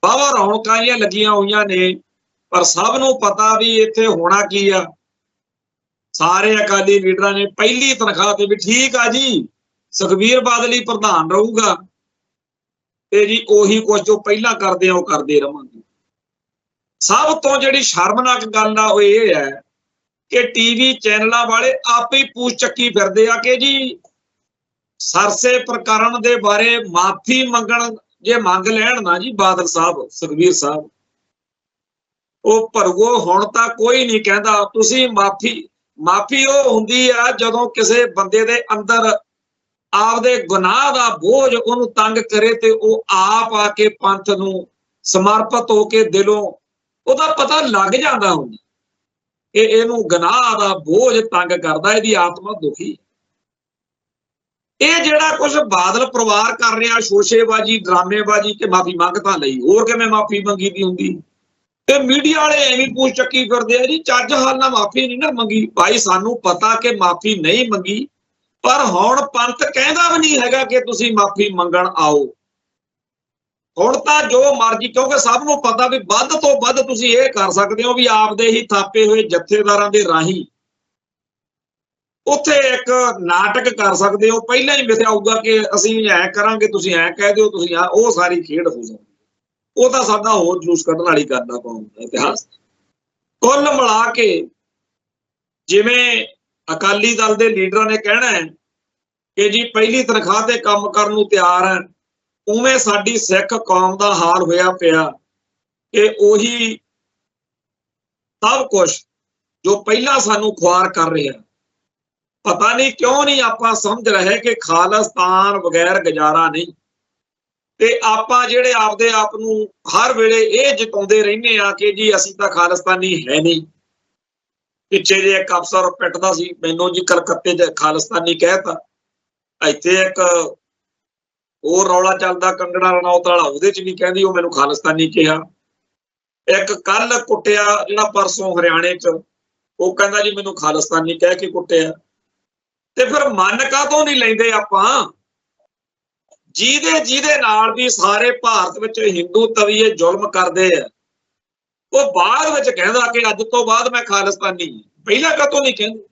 ਵਾਹਵਾ ਰੌਣਕਾਂ ਜਿਹੀਆਂ ਲੱਗੀਆਂ ਹੋਈਆਂ ਨੇ। ਪਰ ਸਭ ਨੂੰ ਪਤਾ ਵੀ ਇੱਥੇ ਹੋਣਾ ਕੀ ਆ। ਸਾਰੇ ਅਕਾਲੀ ਲੀਡਰਾਂ ਨੇ ਪਹਿਲੀ ਤਨਖਾਹ ਤੇ ਵੀ ਠੀਕ ਆ ਜੀ ਸੁਖਬੀਰ ਬਾਦਲ ਹੀ ਪ੍ਰਧਾਨ ਰਹੂਗਾ ਤੇ ਜੀ ਉਹੀ ਕੁਝ ਜੋ ਪਹਿਲਾਂ ਕਰਦੇ ਆ ਉਹ ਕਰਦੇ ਰਵਾਂਗੇ। ਸਭ ਤੋਂ ਜਿਹੜੀ ਸ਼ਰਮਨਾਕ ਗੱਲ ਆ ਉਹ ਇਹ ਹੈ ਕਿ ਟੀਵੀ ਚੈਨਲਾਂ ਵਾਲੇ ਆਪੇ ਹੀ ਪੂਛ ਚੱਕੀ ਫਿਰਦੇ ਆ ਕਿ ਜੀ ਸਰਸੇ ਪ੍ਰਕਰਨ ਦੇ ਬਾਰੇ ਮਾਫੀ ਮੰਗਣ, ਜੇ ਮੰਗ ਲੈਣ ਨਾ ਜੀ ਬਾਦਲ ਸਾਹਿਬ ਸੁਖਬੀਰ ਸਾਹਿਬ ਉਹ ਭਰਗੋ। ਹੁਣ ਤਾਂ ਕੋਈ ਨਹੀਂ ਕਹਿੰਦਾ ਤੁਸੀਂ ਮਾਫੀ ਉਹ ਹੁੰਦੀ ਆ ਜਦੋਂ ਕਿਸੇ ਬੰਦੇ ਦੇ ਅੰਦਰ ਆਪਦੇ ਗੁਨਾਹ ਦਾ ਬੋਝ ਉਹਨੂੰ ਤੰਗ ਕਰੇ ਤੇ ਉਹ ਆਪ ਆ ਕੇ ਪੰਥ ਨੂੰ ਸਮਰਪਿਤ ਹੋ ਕੇ ਦਿਲੋਂ ਉਹਦਾ ਪਤਾ ਲੱਗ ਜਾਂਦਾ ਹੁੰਦਾ ਕਿ ਇਹਨੂੰ ਗੁਨਾਹ ਦਾ ਬੋਝ ਤੰਗ ਕਰਦਾ, ਇਹਦੀ ਆਤਮਾ ਦੁਖੀ। ਇਹ ਜਿਹੜਾ ਕੁਝ ਬਾਦਲ ਪਰਿਵਾਰ ਕਰ ਰਿਹਾ ਸ਼ੋਸ਼ੇਬਾਜ਼ੀ, ਡਰਾਮੇਬਾਜ਼ੀ ਕਿ ਮਾਫੀ ਮੰਗ ਤਾਂ ਲਈ, ਹੋਰ ਕਿਵੇਂ ਮਾਫੀ ਮੰਗੀ ਦੀ ਹੁੰਦੀ। ਤੇ ਮੀਡੀਆ ਵਾਲੇ ਐਵੇਂ ਪੂਛ ਚੱਕੀ ਫਿਰਦੇ ਆ ਜੀ ਚੱਜ ਹਾਲ ਨਾਲ ਮਾਫੀ ਨਹੀਂ ਨਾ ਮੰਗੀ। ਭਾਈ ਸਾਨੂੰ ਪਤਾ ਕਿ ਮਾਫੀ ਨਹੀਂ ਮੰਗੀ, ਪਰ ਹੁਣ ਪੰਥ ਕਹਿੰਦਾ ਵੀ ਨਹੀਂ ਹੈਗਾ ਕਿ ਤੁਸੀਂ ਮਾਫੀ ਮੰਗਣ ਆਓ। ਹੁਣ ਤਾਂ ਜੋ ਮਰਜ਼ੀ, ਕਿਉਂਕਿ ਸਭ ਨੂੰ ਪਤਾ ਵੀ ਵੱਧ ਤੋਂ ਵੱਧ ਤੁਸੀਂ ਇਹ ਕਰ ਸਕਦੇ ਹੋ ਵੀ ਆਪਦੇ ਹੀ ਥਾਪੇ ਹੋਏ ਜਥੇਦਾਰਾਂ ਦੇ ਰਾਹੀਂ ਉੱਥੇ ਇੱਕ ਨਾਟਕ ਕਰ ਸਕਦੇ ਹੋ। ਪਹਿਲਾਂ ਹੀ ਮਿਥਿਆ ਹੋਊਗਾ ਕਿ ਅਸੀਂ ਐ ਕਰਾਂਗੇ, ਤੁਸੀਂ ਐ ਕਹਿ ਦਿਓ, ਤੁਸੀਂ ਆ, ਉਹ ਸਾਰੀ ਖੇਡ ਹੋ ਜਾਂਦੀ। ਉਹ ਤਾਂ ਸਾਡਾ ਹੋਰ ਜਲੂਸ ਕੱਢਣ ਵਾਲੀ ਕਰਨਾ ਪਾਉਂਦਾ ਇਤਿਹਾਸ। ਕੁੱਲ ਮਿਲਾ ਕੇ ਜਿਵੇਂ ਅਕਾਲੀ ਦਲ ਦੇ ਲੀਡਰਾਂ ਨੇ ਕਹਿਣਾ ਹੈ ਕਿ ਜੀ ਪਹਿਲੀ ਤਨਖਾਹ ਤੇ ਕੰਮ ਕਰਨ ਨੂੰ ਤਿਆਰ ਹੈ, ਉਵੇਂ ਸਾਡੀ ਸਿੱਖ ਕੌਮ ਦਾ ਹਾਲ ਹੋਇਆ ਪਿਆ ਕਿ ਉਹੀ ਸਭ ਕੁਝ ਜੋ ਪਹਿਲਾਂ ਸਾਨੂੰ ਖੁਆਰ ਕਰ ਰਿਹਾ। ਪਤਾ ਨਹੀਂ ਕਿਉਂ ਨਹੀਂ ਆਪਾਂ ਸਮਝ ਰਹੇ ਕਿ ਖਾਲਿਸਤਾਨ ਬਗੈਰ ਗੁਜ਼ਾਰਾ ਨਹੀਂ। ਤੇ ਆਪਾਂ ਜਿਹੜੇ ਆਪਦੇ ਆਪ ਨੂੰ ਹਰ ਵੇਲੇ ਇਹ ਜਿਤਾਉਂਦੇ ਰਹਿੰਦੇ ਆ ਕਿ ਜੀ ਅਸੀਂ ਤਾਂ ਖਾਲਿਸਤਾਨੀ ਹੈ ਨਹੀਂ। ਪਿੱਛੇ ਜੇ ਇੱਕ ਅਫਸਰ ਪਿੱਟਦਾ ਸੀ ਮੈਨੂੰ ਜੀ ਕਲਕੱਤੇ 'ਚ ਖਾਲਿਸਤਾਨੀ ਕਹਿਤਾ, ਇੱਥੇ ਇੱਕ ਹੋਰ ਰੌਲਾ ਚੱਲਦਾ ਕੰਗਣਾ ਰਣੌਤ ਵਾਲਾ, ਉਹਦੇ 'ਚ ਵੀ ਕਹਿੰਦੀ ਉਹ ਮੈਨੂੰ ਖਾਲਿਸਤਾਨੀ ਕਿਹਾ। ਇੱਕ ਕੱਲ ਕੁੱਟਿਆ ਜਿਹੜਾ ਪਰਸੋਂ ਹਰਿਆਣੇ 'ਚ, ਉਹ ਕਹਿੰਦਾ ਜੀ ਮੈਨੂੰ ਖਾਲਿਸਤਾਨੀ ਕਹਿ ਕੇ ਕੁੱਟਿਆ। ਤੇ ਫਿਰ ਮੰਨ ਕਾਹਤੋਂ ਨਹੀਂ ਲੈਂਦੇ ਆਪਾਂ? ਜਿਹਦੇ ਨਾਲ ਵੀ ਸਾਰੇ ਭਾਰਤ ਵਿੱਚ ਹਿੰਦੂ ਤਵੀਏ ਜ਼ੁਲਮ ਕਰਦੇ ਆ, ਉਹ ਬਾਅਦ ਵਿੱਚ ਕਹਿੰਦਾ ਕਿ ਅੱਜ ਤੋਂ ਬਾਅਦ ਮੈਂ ਖਾਲਿਸਤਾਨੀ। ਪਹਿਲਾਂ ਕਾਹਤੋਂ ਨਹੀਂ ਕਹਿੰਦੇ?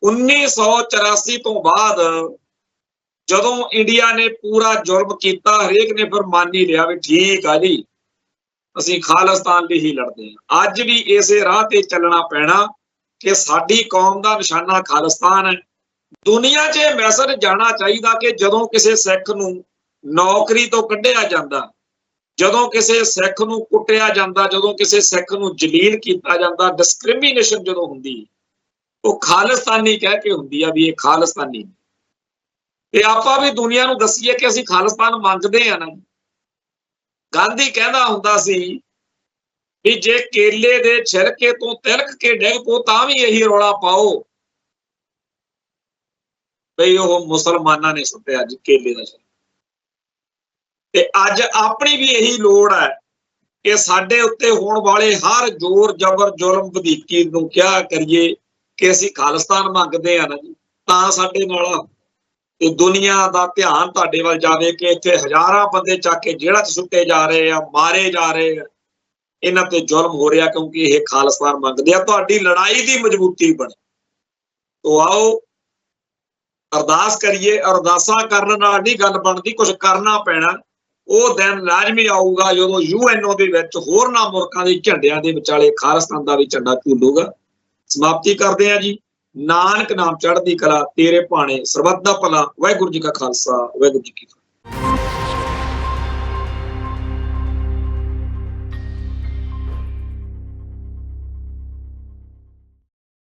1984 ਤੋਂ ਬਾਅਦ ਜਦੋਂ ਇੰਡੀਆ ਨੇ ਪੂਰਾ ਜ਼ੁਲਮ ਕੀਤਾ, ਹਰੇਕ ਨੇ ਫਿਰ ਮੰਨ ਹੀ ਲਿਆ ਵੀ ਠੀਕ ਆ ਜੀ, ਅਸੀਂ ਖਾਲਿਸਤਾਨ ਲਈ ਹੀ ਲੜਦੇ ਹਾਂ। ਅੱਜ ਵੀ ਇਸੇ ਰਾਹ ਤੇ ਚੱਲਣਾ ਪੈਣਾ ਕਿ ਸਾਡੀ ਕੌਮ ਦਾ ਨਿਸ਼ਾਨਾ ਖਾਲਿਸਤਾਨ ਹੈ। ਦੁਨੀਆ 'ਚ ਇਹ ਮੈਸੇਜ ਜਾਣਾ ਚਾਹੀਦਾ ਕਿ ਜਦੋਂ ਕਿਸੇ ਸਿੱਖ ਨੂੰ ਨੌਕਰੀ ਤੋਂ ਕੱਢਿਆ ਜਾਂਦਾ, ਜਦੋਂ ਕਿਸੇ ਸਿੱਖ ਨੂੰ ਕੁੱਟਿਆ ਜਾਂਦਾ, ਜਦੋਂ ਕਿਸੇ ਸਿੱਖ ਨੂੰ ਜਲੀਲ ਕੀਤਾ ਜਾਂਦਾ, ਡਿਸਕ੍ਰਿਮੀਨੇਸ਼ਨ ਜਦੋਂ ਹੁੰਦੀ, ਉਹ ਖਾਲਿਸਤਾਨੀ ਕਹਿ ਕੇ ਹੁੰਦੀ ਆ ਵੀ ਇਹ ਖਾਲਿਸਤਾਨੀ। ਤੇ ਆਪਾਂ ਵੀ ਦੁਨੀਆ ਨੂੰ ਦੱਸੀਏ ਕਿ ਅਸੀਂ ਖਾਲਿਸਤਾਨ ਮੰਗਦੇ ਆ ਨਾ। ਗਾਂਧੀ ਕਹਿੰਦਾ ਹੁੰਦਾ ਸੀ ਵੀ ਜੇ ਕੇਲੇ ਦੇ ਛਿਲਕੇ ਤੋਂ ਤਿਲਕ ਕੇ ਡਿੱਗ ਪੋ ਤਾਂ ਵੀ ਇਹੀ ਰੌਲਾ ਪਾਓ ਬਈ ਉਹ ਮੁਸਲਮਾਨਾਂ ਨੇ ਸੁੱਟਿਆ ਜੀ ਕੇਲੇ ਦਾ ਛਿਲਕਾ। ਤੇ ਅੱਜ ਆਪਣੀ ਵੀ ਇਹੀ ਲੋੜ ਹੈ ਕਿ ਸਾਡੇ ਉੱਤੇ ਹੋਣ ਵਾਲੇ ਹਰ ਜ਼ੋਰ ਜ਼ਬਰ ਜ਼ੁਲਮ ਵਧੀਕੀ ਨੂੰ ਕਿਹਾ ਕਰੀਏ ਕਿ ਅਸੀਂ ਖਾਲਿਸਤਾਨ ਮੰਗਦੇ ਆ ਨਾ ਜੀ, ਤਾਂ ਸਾਡੇ ਨਾਲ ਤੇ ਦੁਨੀਆ ਦਾ ਧਿਆਨ ਤੁਹਾਡੇ ਵੱਲ ਜਾਵੇ ਕਿ ਇੱਥੇ ਹਜ਼ਾਰਾਂ ਬੰਦੇ ਚੱਕ ਕੇ ਜੇਲ੍ਹਾਂ 'ਚ ਸੁੱਟੇ ਜਾ ਰਹੇ ਆ, ਮਾਰੇ ਜਾ ਰਹੇ ਆ, ਇਹਨਾਂ ਤੇ ਜ਼ੁਲਮ ਹੋ ਰਿਹਾ ਕਿਉਂਕਿ ਇਹ ਖਾਲਿਸਤਾਨ ਮੰਗਦੇ ਆ। ਤੁਹਾਡੀ ਲੜਾਈ ਦੀ ਮਜ਼ਬੂਤੀ ਬਣੇ। ਤੋ ਆਓ ਅਰਦਾਸ ਕਰੀਏ। ਅਰਦਾਸਾਂ ਕਰਨ ਨਾਲ ਨਹੀਂ ਗੱਲ ਬਣਦੀ, ਕੁਝ ਕਰਨਾ ਪੈਣਾ। ਉਹ ਦਿਨ ਲਾਜ਼ਮੀ ਆਊਗਾ ਜਦੋਂ UNO ਦੇ ਵਿੱਚ ਹੋਰਨਾਂ ਮੁਲਕਾਂ ਦੇ ਝੰਡਿਆਂ ਦੇ ਵਿਚਾਲੇ ਖਾਲਿਸਤਾਨ ਦਾ ਵੀ ਝੰਡਾ ਝੂਲੂਗਾ। ਸਮਾਪਤੀ ਕਰਦੇ ਆ ਜੀ। ਨਾਨਕ ਨਾਮ ਚੜ੍ਹਦੀ ਕਲਾ, ਤੇਰੇ ਭਾਣੇ ਸਰਬੱਤ ਦਾ ਭਲਾ। ਵਾਹਿਗੁਰੂ ਜੀ ਕਾ ਖਾਲਸਾ, ਵਾਹਿਗੁਰੂ ਜੀ ਕੀ ਫਤਿਹ।